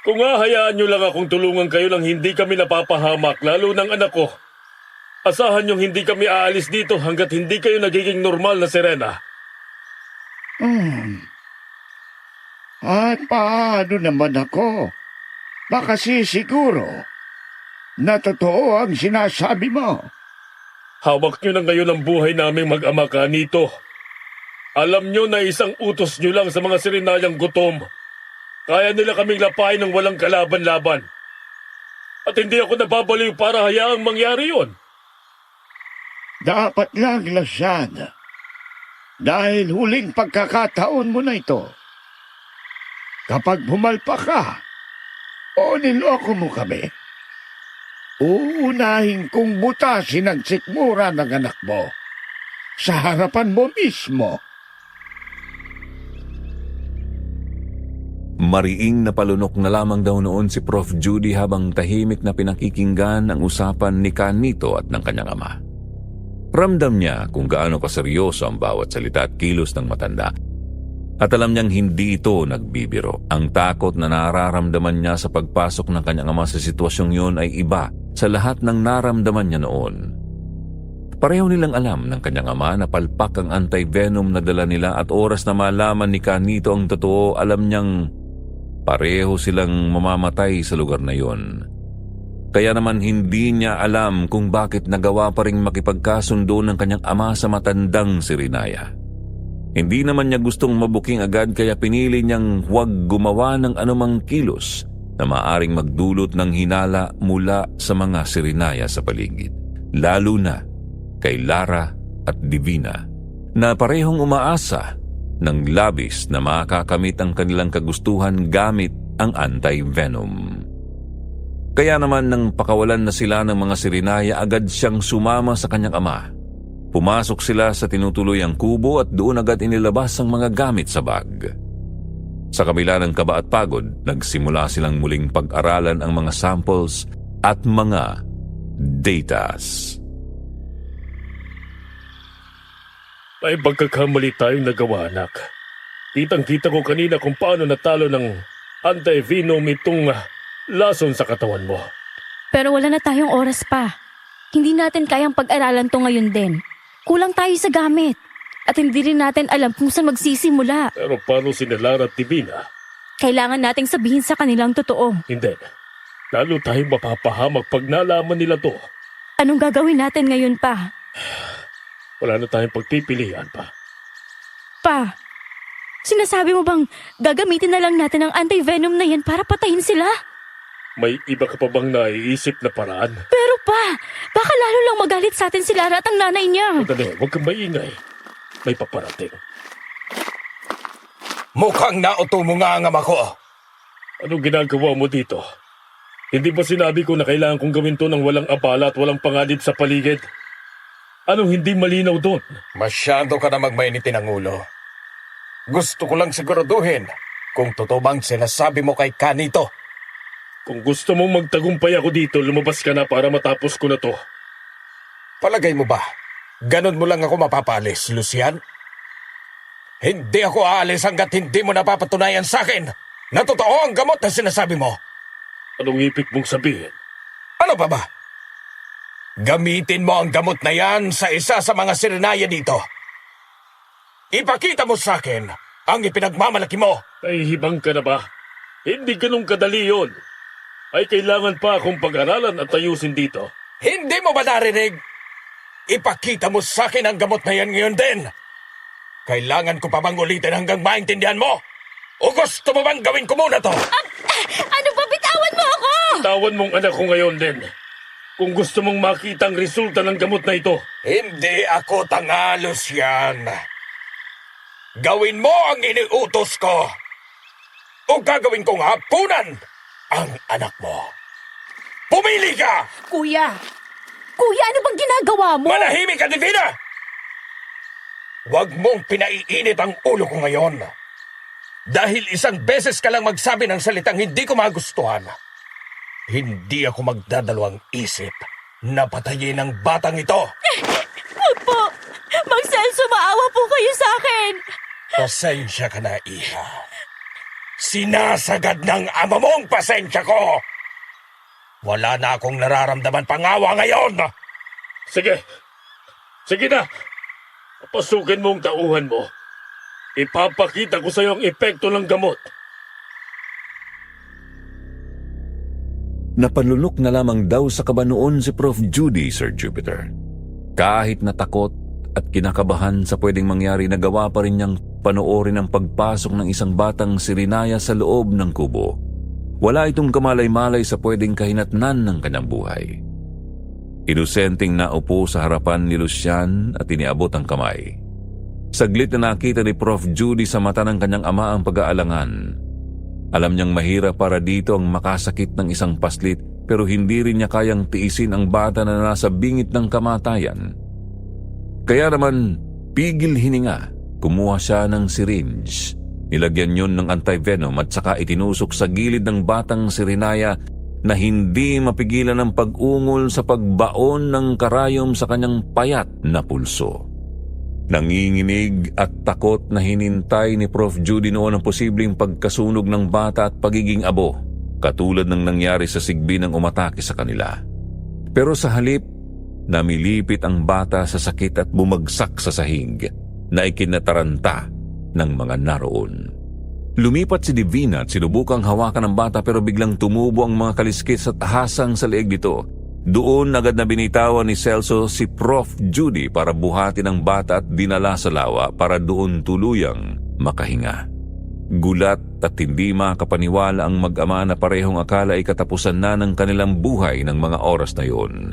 Kung hahayaan niyo lang akong tulungan kayo nang hindi kami napapahamak, lalo ng anak ko, asahan niyong hindi kami aalis dito hanggat hindi kayo nagiging normal na sirena. At paano naman ako? Baka siguro na totoo ang sinasabi mo. Hawak niyo na ngayon ang buhay naming mag-ama ka nito. Alam niyo na isang utos niyo lang sa mga Sirinayang gutom. Kaya nila kaming lapain ng walang kalaban-laban. At hindi ako nababaliw para hayaang mangyari yon. Dapat lang, Lucian. Dahil huling pagkakataon mo na ito. Kapag bumalpa ka o niloko mo kami, uunahin kong butasin ang sikmura ng anak mo sa harapan mo mismo. Mariing napalunok na lamang daw noon si Prof. Judy habang tahimik na pinakikinggan ang usapan ni Canito at ng kanyang ama. Ramdam niya kung gaano kaseryoso ang bawat salita at kilos ng matanda. At alam niyang hindi ito nagbibiro. Ang takot na nararamdaman niya sa pagpasok ng kanyang ama sa sitwasyong yun ay iba sa lahat ng naramdaman niya noon. Pareho nilang alam ng kanyang ama na palpak ang anti-venom na dala nila at oras na malaman ni Canito ang totoo, alam niyang pareho silang mamamatay sa lugar na yun. Kaya naman hindi niya alam kung bakit nagawa pa ring makipagkasundo ng kanyang ama sa matandang Sirinaya. Hindi naman niya gustong mabuking agad kaya pinili niyang huwag gumawa ng anumang kilos na maaring magdulot ng hinala mula sa mga Sirinaya sa paligid. Lalo na kay Lara at Divina na parehong umaasa ng labis na makakamit ang kanilang kagustuhan gamit ang anti-venom. Kaya naman nang pakawalan na sila ng mga Sirinaya, agad siyang sumama sa kanyang ama. Pumasok sila sa tinutuluyang kubo at doon agad inilabas ang mga gamit sa bag. Sa kabila ng kaba at pagod, nagsimula silang muling pag-aralan ang mga samples at mga datas. May pagkakamali tayong nagawa, anak. Kitang-kita ko kanina kung paano natalo ng anti-venom itong lason sa katawan mo. Pero wala na tayong oras pa. Hindi natin kayang pag-aralan to ngayon din. Kulang tayo sa gamit. At hindi rin natin alam kung saan magsisimula. Pero paano si Lara at Divina? Kailangan nating sabihin sa kanilang totoo. Hindi. Lalo tayong mapapahamak pag nalaman nila to. Anong gagawin natin ngayon pa? Wala na tayong pagpipilian pa. Pa, sinasabi mo bang gagamitin na lang natin ang anti-venom na yan para patayin sila? May iba ka pa bang naiisip na paraan? Pero pa, baka lalo lang magalit sa atin si Lara at ang nanay niya. Sandali, huwag kang maingay. May paparating. Mukhang nauto mo nga ang ama ko. Anong ginagawa mo dito? Hindi ba sinabi ko na kailangan kong gawin to ng walang abala at walang panganib sa paligid? Anong hindi malinaw doon? Masyado ka na magmainitin ang ulo. Gusto ko lang siguraduhin kung totoo bang sinasabi mo kay Kanito. Kung gusto mong magtagumpay ako dito, lumabas ka na para matapos ko na to. Palagay mo ba, ganon mo lang ako mapapalis, Lucian? Hindi ako aalis hanggat hindi mo napapatunayan sa akin na totoo ang gamot na sinasabi mo. Anong ibig mong sabihin? Ano pa ba? Gamitin mo ang gamot na yan sa isa sa mga sirenaya dito. Ipakita mo sa akin ang ipinagmamalaki mo. Nahihibang ka na ba? Hindi ganun kadali yon. Ay kailangan pa akong pag-aralan at ayusin dito. Hindi mo ba narinig? Ipakita mo sa akin ang gamot na yan ngayon din. Kailangan ko pa bang ulitin hanggang maintindihan mo? O gusto mo bang gawin ko muna to? Ano ba? Bitawan mo ako! Tawan mong anak ko ngayon din. Kung gusto mong makita ang resulta ng gamot na ito. Hindi ako tanga, Lucian. Gawin mo ang iniutos ko. O gagawin kong hapunan ang anak mo. Pumili ka! Kuya! Kuya, ano bang ginagawa mo? Manahimik ka, Divina! Huwag mong pinaiinit ang ulo ko ngayon. Dahil isang beses ka lang magsabi ng salitang hindi ko magustuhan. Hindi ako magdadalawang isip na patayin ang batang ito. Huwag po! Mang Celso, maawa po kayo sa akin! Pasensya ka na, Iha. Sinasagad ng ama mong pasensya ko. Wala na akong nararamdaman pangawa ngayon. Sige. Sige na. Pasukin mo ang tauhan mo. Ipapakita ko sa iyo ang epekto ng gamot. Napanlunok na lamang daw sa kaba noon si Prof. Judy, Sir Jupiter. Kahit natakot at kinakabahan sa pwedeng mangyari, nagawa pa rin niyang panoorin ang pagpasok ng isang batang sirinaya sa loob ng kubo. Wala itong kamalay-malay sa pwedeng kahinatnan ng kanyang buhay. Inosenteng naupo sa harapan ni Lucian at iniabot ang kamay. Saglit na nakita ni Prof. Judy sa mata ng kanyang ama ang pag-aalangan. Alam niyang mahirap para dito ang makasakit ng isang paslit, pero hindi rin niya kayang tiisin ang bata na nasa bingit ng kamatayan. Kaya naman, pigil hininga, kumuha siya ng syringe. Nilagyan yun ng antivenom at saka itinusok sa gilid ng batang sirinaya na hindi mapigilan ng pag-ungol sa pagbaon ng karayom sa kanyang payat na pulso. Nanginginig at takot na hinintay ni Prof. Judy noon ang posibleng pagkasunog ng bata at pagiging abo, katulad ng nangyari sa sigbi ng umatake sa kanila. Pero sa halip, namilipit ang bata sa sakit at bumagsak sa sahig na ikinataranta ng mga naroon. Lumipat si Divina at sinubukang hawakan ng bata pero biglang tumubo ang mga kaliskis at hasang sa leeg nito. Doon agad na binitawan ni Celso si Prof. Judy para buhatin ang bata at dinala sa lawa para doon tuluyang makahinga. Gulat at hindi makapaniwala ang mag-ama na parehong akala ay katapusan na ng kanilang buhay ng mga oras na yun.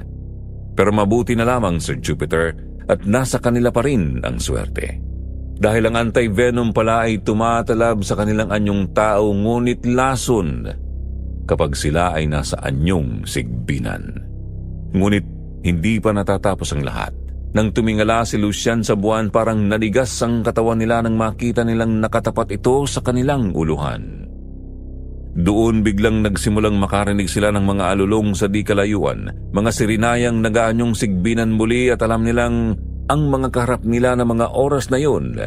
Pero mabuti na lamang, Sir Jupiter, at nasa kanila pa rin ang swerte. Dahil ang antivenom pala ay tumatalab sa kanilang anyong tao, ngunit lason kapag sila ay nasa anyong sigbinan. Ngunit hindi pa natatapos ang lahat. Nang tumingala si Lucian sa buwan, parang nanigas ang katawan nila nang makita nilang nakatapat ito sa kanilang uluhan. Doon biglang nagsimulang makarinig sila ng mga alulong sa di kalayuan, mga sirinayang nagaanyong sigbinan muli at alam nilang ang mga kaharap nila na mga oras na yon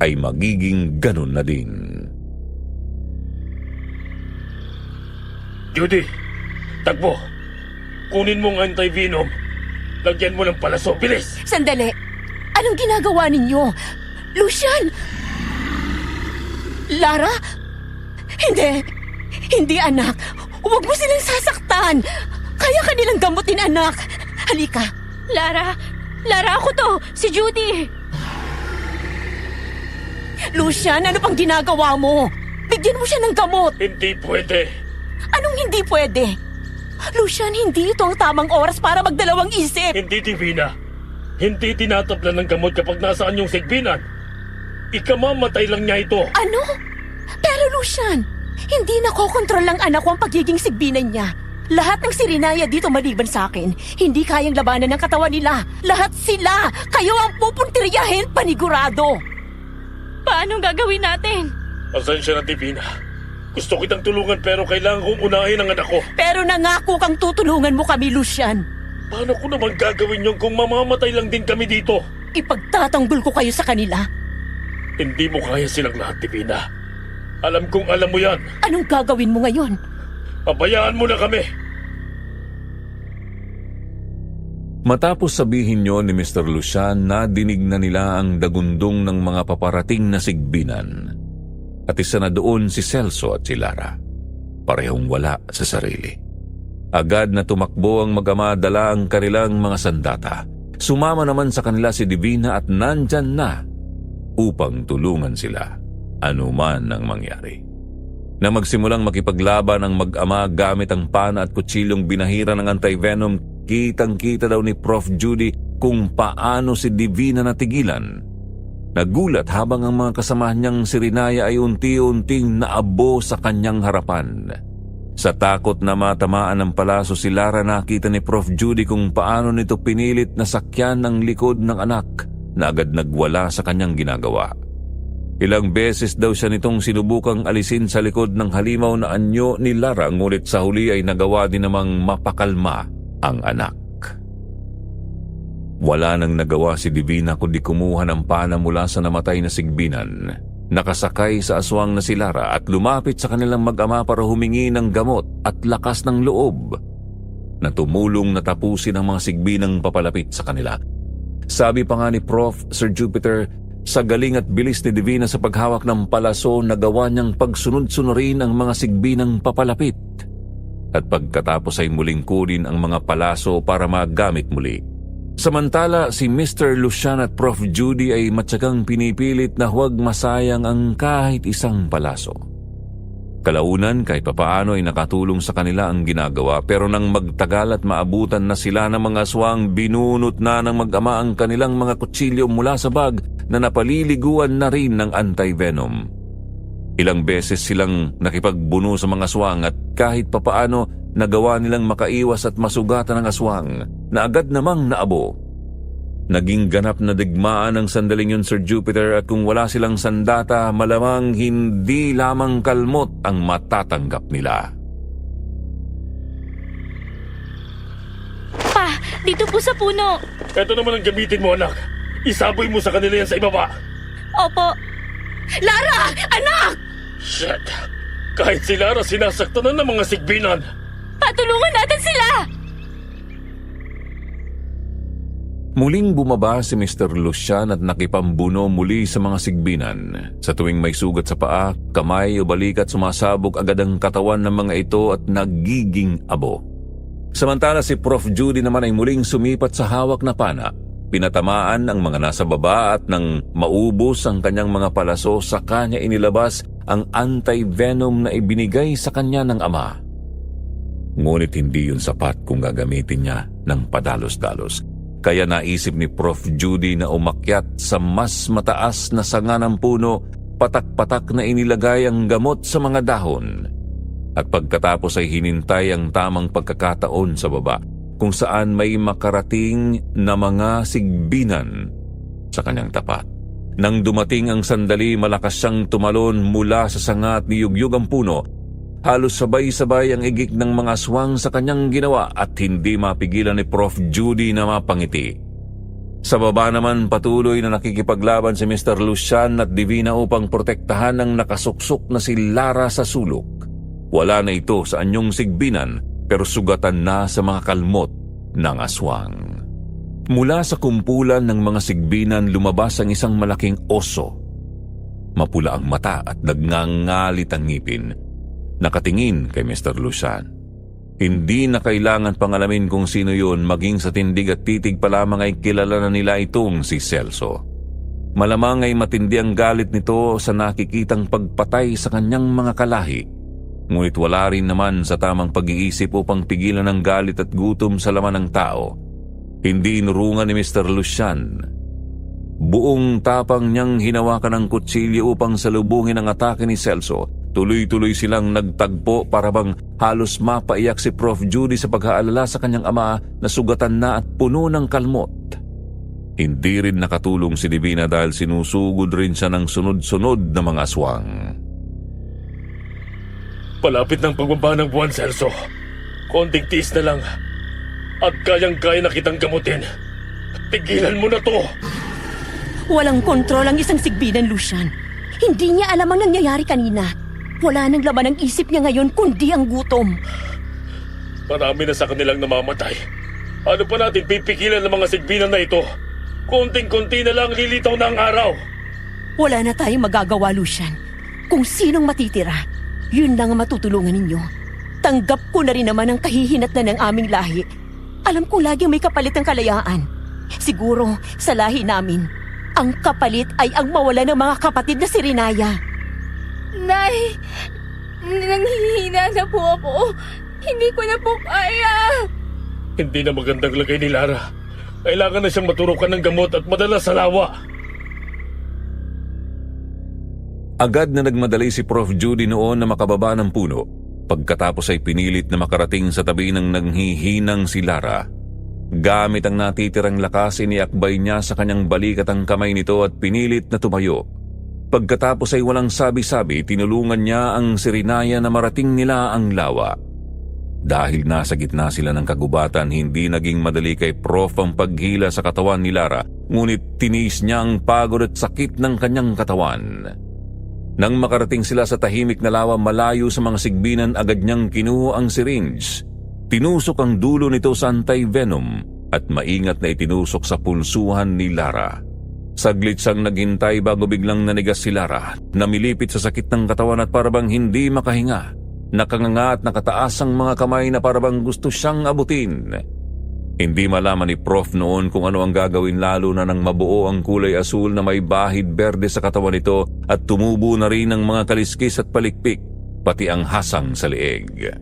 ay magiging ganun na din. Judy, takbo. Kunin mo ang antivenom. Lagyan mo ng palaso. Bilis! Sandali! Anong ginagawa ninyo? Lucian! Lara? Hindi! Hindi, anak! Huwag mo silang sasaktan! Kaya kanilang gamutin, anak! Halika! Lara! Lara, ako to! Si Judy! Lucian, ano pang ginagawa mo? Bigyan mo siya ng gamot! Hindi pwede. Anong hindi pwede? Lucian, hindi ito ang tamang oras para magdalawang isip. Hindi, Divina. Hindi tinatablan ng gamot kapag nasaan yung sigbinan. Ikamamatay lang niya ito. Ano? Pero Lucian, hindi nakokontrol ng anak ko ang pagiging sigbinan niya. Lahat ng sirinaya dito maliban sa akin, hindi kayang labanan ng katawan nila. Lahat sila! Kayo ang pupuntiryahin, panigurado! Paano gagawin natin? Pasensya na, Divina. Gusto kitang tulungan pero kailangan kong unahin ang anak ko. Pero nangako kang tutulungan mo kami, Lucian. Paano ko naman gagawin yun kung mamamatay lang din kami dito? Ipagtatanggol ko kayo sa kanila. Hindi mo kaya silang lahat, Divina. Alam kong alam mo yan. Anong gagawin mo ngayon? Pabayaan mo na kami. Matapos sabihin niyo ni Mr. Lucian na dinig na nila ang dagundong ng mga paparating na sigbinan. At isa na doon si Celso at si Lara. Parehong wala sa sarili. Agad na tumakbo ang mag-ama, dala ang kanilang mga sandata. Sumama naman sa kanila si Divina at nandyan na upang tulungan sila anuman ang mangyari. Na magsimulang makipaglaban ang mag-ama gamit ang pana at kutsilyong binahira ng anti-venom, kitang-kita daw ni Prof. Judy kung paano si Divina natigilan. Nagulat habang ang mga kasamahan niyang sirinaya ay unti-unting naabo sa kanyang harapan. Sa takot na matamaan ng palaso si Lara, nakita ni Prof. Judy kung paano nito pinilit na sakyan ang likod ng anak na agad nagwala sa kanyang ginagawa. Ilang beses daw siya nitong sinubukang alisin sa likod ng halimaw na anyo ni Lara, ngunit sa huli ay nagawa din namang mapakalma ang anak. Wala nang nagawa si Divina kundi kumuha ng pana mula sa namatay na sigbinan. Nakasakay sa aswang na si Lara at lumapit sa kanilang mag-ama para humingi ng gamot at lakas ng loob na tumulong na tapusin ang mga sigbinang papalapit sa kanila. Sabi pa nga ni Prof. Sir Jupiter, sa galing at bilis ni Divina sa paghawak ng palaso, nagawa niyang pagsunod-sunurin ang mga sigbinang papalapit. At pagkatapos ay muling kunin ang mga palaso para magamit muli. Samantala, si Mr. Lucian at Prof. Judy ay matyagang pinipilit na huwag masayang ang kahit isang palaso. Kalaunan, kahit papaano ay nakatulong sa kanila ang ginagawa, pero nang magtagal at maabutan na sila ng mga aswang, binunot na ng mag-ama ang kanilang mga kutsilyo mula sa bag na napaliliguan na rin ng anti-venom. Ilang beses silang nakipagbuno sa mga aswang at kahit papaano nagawa nilang makaiwas at masugatan ng aswang na agad namang naabo. Naging ganap na digmaan ang sandaling yun, Sir Jupiter, at kung wala silang sandata, malamang hindi lamang kalmot ang matatanggap nila. Pa, dito po sa puno. Ito naman ang gamitin mo, anak. Isaboy mo sa kanila yan sa ibaba. Opo. Lara! Anak! Shit! Kahit si Lara sinasaktan na ng mga sigbinan. Patulungan natin sila! Muling bumaba si Mr. Lucian at nakipambuno muli sa mga sigbinan. Sa tuwing may sugat sa paa, kamay o balikat, sumasabog agad ang katawan ng mga ito at nagiging abo. Samantala si Prof. Judy naman ay muling sumipat sa hawak na pana. Pinatamaan ang mga nasa baba at nang maubos ang kanyang mga palaso, sa kanya inilabas ang anti-venom na ibinigay sa kanya ng ama. Ngunit hindi yun sapat kung gagamitin niya ng padalos-dalos. Kaya naisip ni Prof. Judy na umakyat sa mas mataas na sanga ng puno, patak-patak na inilagay ang gamot sa mga dahon. At pagkatapos ay hinintay ang tamang pagkakataon sa baba, kung saan may makarating na mga sigbinan sa kanyang tapat. Nang dumating ang sandali, malakas siyang tumalon mula sa sanga at niyugyug ang puno. Halos sabay-sabay ang igik ng mga aswang sa kanyang ginawa at hindi mapigilan ni Prof. Judy na mapangiti. Sa baba naman, patuloy na nakikipaglaban si Mr. Lucian at Divina upang protektahan ang nakasuksok na si Lara sa sulok. Wala na ito sa anyong sigbinan, pero sugatan na sa mga kalmot ng aswang. Mula sa kumpulan ng mga sigbinan, lumabas ang isang malaking oso. Mapula ang mata at nagngangalit ang ngipin. Nakatingin kay Mr. Lucian. Hindi na kailangan pangalamin kung sino yun, maging sa tindig at titig pa lamang ay kilala na nila itong si Celso. Malamang ay matindi ang galit nito sa nakikitang pagpatay sa kanyang mga kalahi. Ngunit wala rin naman sa tamang pag-iisip upang pigilan ang galit at gutom sa laman ng tao. Hindi inurungan ni Mr. Lucian. Buong tapang niyang hinawakan ang kutsilyo upang salubungin ang atake ni Celso. Tuloy-tuloy silang nagtagpo para bang halos mapaiyak si Prof. Judy sa pag-aalala sa kanyang ama na sugatan na at puno ng kalmot. Hindi rin nakatulong si Divina dahil sinusugod rin siya ng sunod-sunod na mga aswang. Palapit ng pagbaba ng buwan, Celso. Konting tiis na lang. At kayang-kaya na kitang gamutin. Tigilan mo na to! Walang kontrol ang isang sigbinan, Lucian. Hindi niya alam ang nangyayari kanina. Wala nang laman ang isip niya ngayon kundi ang gutom. Marami na sa kanilang namamatay. Ano pa natin pipigilan ng mga sigbinan na ito? Konting-konti na lang lilitaw na ang araw. Wala na tayong magagawa, Lucian. Kung sinong matitira, yun lang ang matutulungan ninyo. Tanggap ko na rin naman ang kahihinatnan ng aming lahi. Alam ko laging may kapalit ng kalayaan. Siguro, sa lahi namin, ang kapalit ay ang mawala ng mga kapatid na si Rinaya. Nay, nanghihina na po ako. Hindi ko na po kaya. Hindi na magandang lagay ni Lara. Kailangan na siyang maturukan ng gamot at madala sa lawa. Agad na nagmadali si Prof. Judy noon na makababa ng puno. Pagkatapos ay pinilit na makarating sa tabi ng nanghihinang si Lara. Gamit ang natitirang lakas, iniakbay niya sa kanyang balikat ang kamay nito at pinilit na tumayo. Pagkatapos ay walang sabi-sabi, tinulungan niya ang si Rinaya na marating nila ang lawa. Dahil nasa gitna sila ng kagubatan, hindi naging madali kay Prof ang paghila sa katawan ni Lara, ngunit tiniis niya ang pagod at sakit ng kanyang katawan. Nang makarating sila sa tahimik na lawa malayo sa mga sigbinan, agad niyang kinuha ang syringe. Tinusok ang dulo nito sa anti-venom at maingat na itinusok sa pulsuhan ni Lara. Saglit siyang naghintay bago biglang nanigas si Lara. Namilipit sa sakit ng katawan at parabang hindi makahinga. Nakanganga at nakataas ang mga kamay na parabang gusto siyang abutin. Hindi malaman ni Prof noon kung ano ang gagawin, lalo na nang mabuo ang kulay asul na may bahid berde sa katawan nito at tumubo na rin ang mga kaliskis at palikpik, pati ang hasang sa leeg.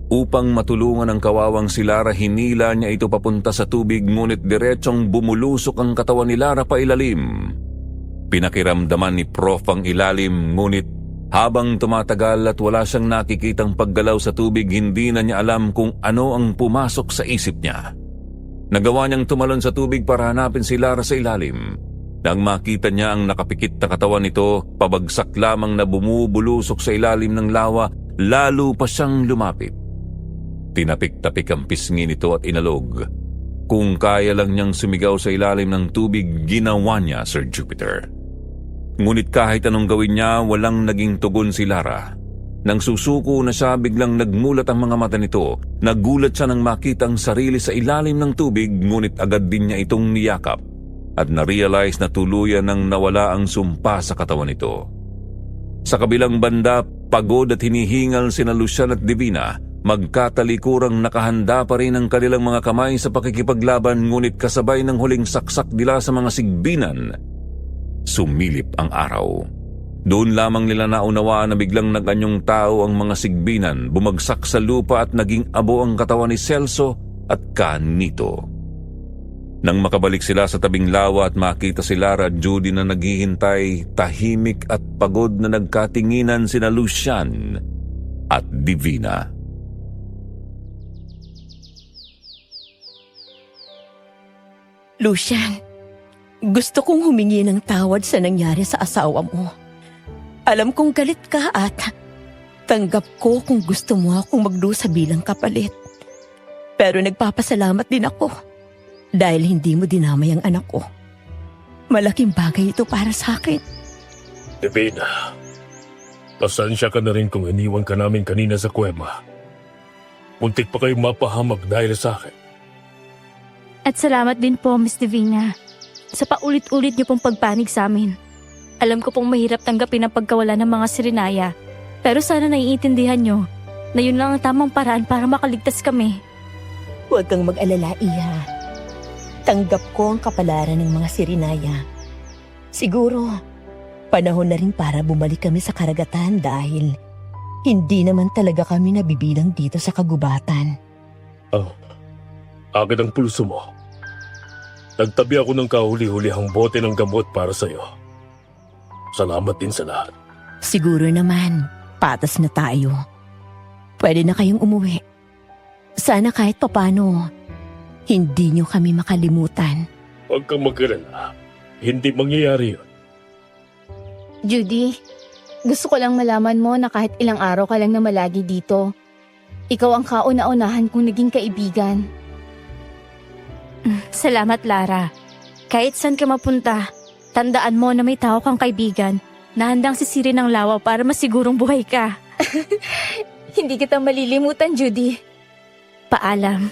Upang matulungan ang kawawang si Lara, hinila niya ito papunta sa tubig, ngunit diretsong bumulusok ang katawan ni Lara pa ilalim. Pinakiramdaman ni Prof ang ilalim, ngunit habang tumatagal at wala siyang nakikitang paggalaw sa tubig, hindi na niya alam kung ano ang pumasok sa isip niya. Nagawa niyang tumalon sa tubig para hanapin si Lara sa ilalim. Nang makita niya ang nakapikit na katawan nito, pabagsak lamang na bumubulusok sa ilalim ng lawa, lalo pa siyang lumapit. Tinapik-tapik ang pisngi nito at inalog. Kung kaya lang niyang sumigaw sa ilalim ng tubig, ginawa niya, Sir Jupiter. Ngunit kahit anong gawin niya, walang naging tugon si Lara. Nang susuko na siya, biglang nagmulat ang mga mata nito. Nagulat siya nang makita ang sarili sa ilalim ng tubig, ngunit agad din niya itong niyakap at na-realize na tuluyan nang nawala ang sumpa sa katawan nito. Sa kabilang banda, pagod at hinihingal sina Lucian at Divina. Magkatalikurang nakahanda pa rin ang kanilang mga kamay sa pakikipaglaban, ngunit kasabay ng huling saksak nila sa mga sigbinan, sumilip ang araw. Doon lamang nila naunawaan na biglang nag-anyong tao ang mga sigbinan, bumagsak sa lupa at naging abo ang katawan ni Celso at Canito. Nang makabalik sila sa tabing lawa at makita si Lara at Judy na naghihintay, tahimik at pagod na nagkatinginan sina Lucian at Divina. Lucian, gusto kong humingi ng tawad sa nangyari sa asawa mo. Alam kong galit ka at tanggap ko kung gusto mo akong magdusa bilang kapalit. Pero nagpapasalamat din ako dahil hindi mo dinamay ang anak ko. Malaking bagay ito para sa akin. Divina, pasensya ka na rin kung iniwan ka namin kanina sa kuweba. Muntik pa kayong mapahamak dahil sa akin. At salamat din po, Miss Divina, sa paulit-ulit niyo pong pagpanig sa amin. Alam ko pong mahirap tanggapin ang pagkawala ng mga Sirinaya, pero sana naiintindihan niyo na yun lang ang tamang paraan para makaligtas kami. Huwag kang mag-alala, Iha. Tanggap ko ang kapalaran ng mga Sirinaya. Siguro, panahon na rin para bumalik kami sa karagatan dahil Hindi naman talaga kami nabibilang dito sa kagubatan. Oh, agad ang pulso mo. Nagtabi ako ng kahuli-hulihang bote ng gamot para sa'yo. Salamat din sa lahat. Siguro naman, patas na tayo. Pwede na kayong umuwi. Sana kahit papano, hindi niyo kami makalimutan. Huwag kang mag-alala. Hindi mangyayari yun. Judy, gusto ko lang malaman mo na kahit ilang araw ka lang na malagi dito, ikaw ang kauna-unahan kong naging kaibigan. Salamat, Lara. Kahit saan ka mapunta, tandaan mo na may tao kang kaibigan na handang sisirin ng lawa para masigurong buhay ka. Hindi kita malilimutan, Judy. Paalam.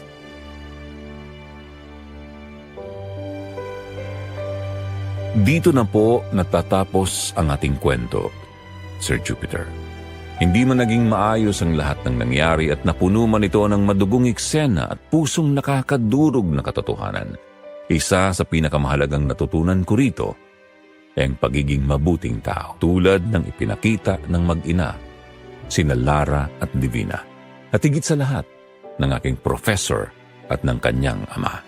Dito na po natatapos ang ating kwento, Sir Jupiter. Hindi man naging maayos ang lahat ng nangyari at napuno man ito ng madugong eksena at pusong nakakadurog na katotohanan. Isa sa pinakamahalagang natutunan ko rito ay ang pagiging mabuting tao tulad ng ipinakita ng mag-ina, sina Lara at Divina. At higit sa lahat, ng aking professor at ng kanyang ama.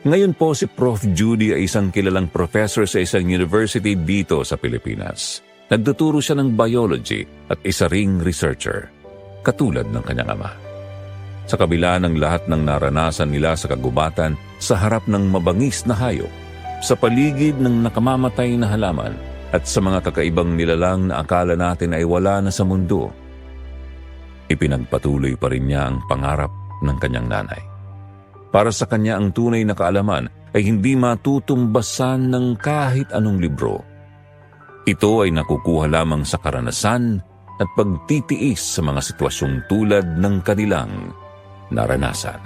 Ngayon po si Prof. Judy ay isang kilalang professor sa isang university dito sa Pilipinas. Nagtuturo siya ng biology at isa ring researcher, katulad ng kanyang ama. Sa kabila ng lahat ng naranasan nila sa kagubatan, sa harap ng mabangis na hayop, sa paligid ng nakamamatay na halaman, at sa mga kakaibang nilalang na akala natin ay wala na sa mundo, ipinagpatuloy pa rin niya ang pangarap ng kanyang nanay. Para sa kanya ang tunay na kaalaman ay hindi matutumbasan ng kahit anong libro. Ito ay nakukuha lamang sa karanasan at pagtitiis sa mga sitwasyong tulad ng kanilang naranasan.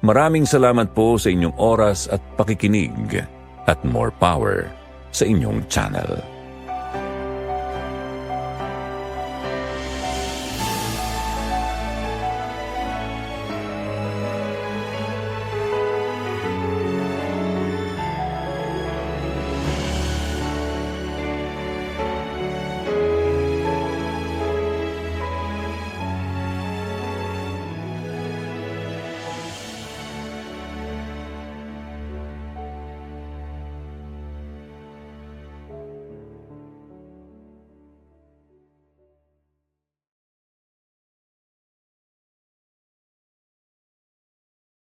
Maraming salamat po sa inyong oras at pakikinig at more power sa inyong channel.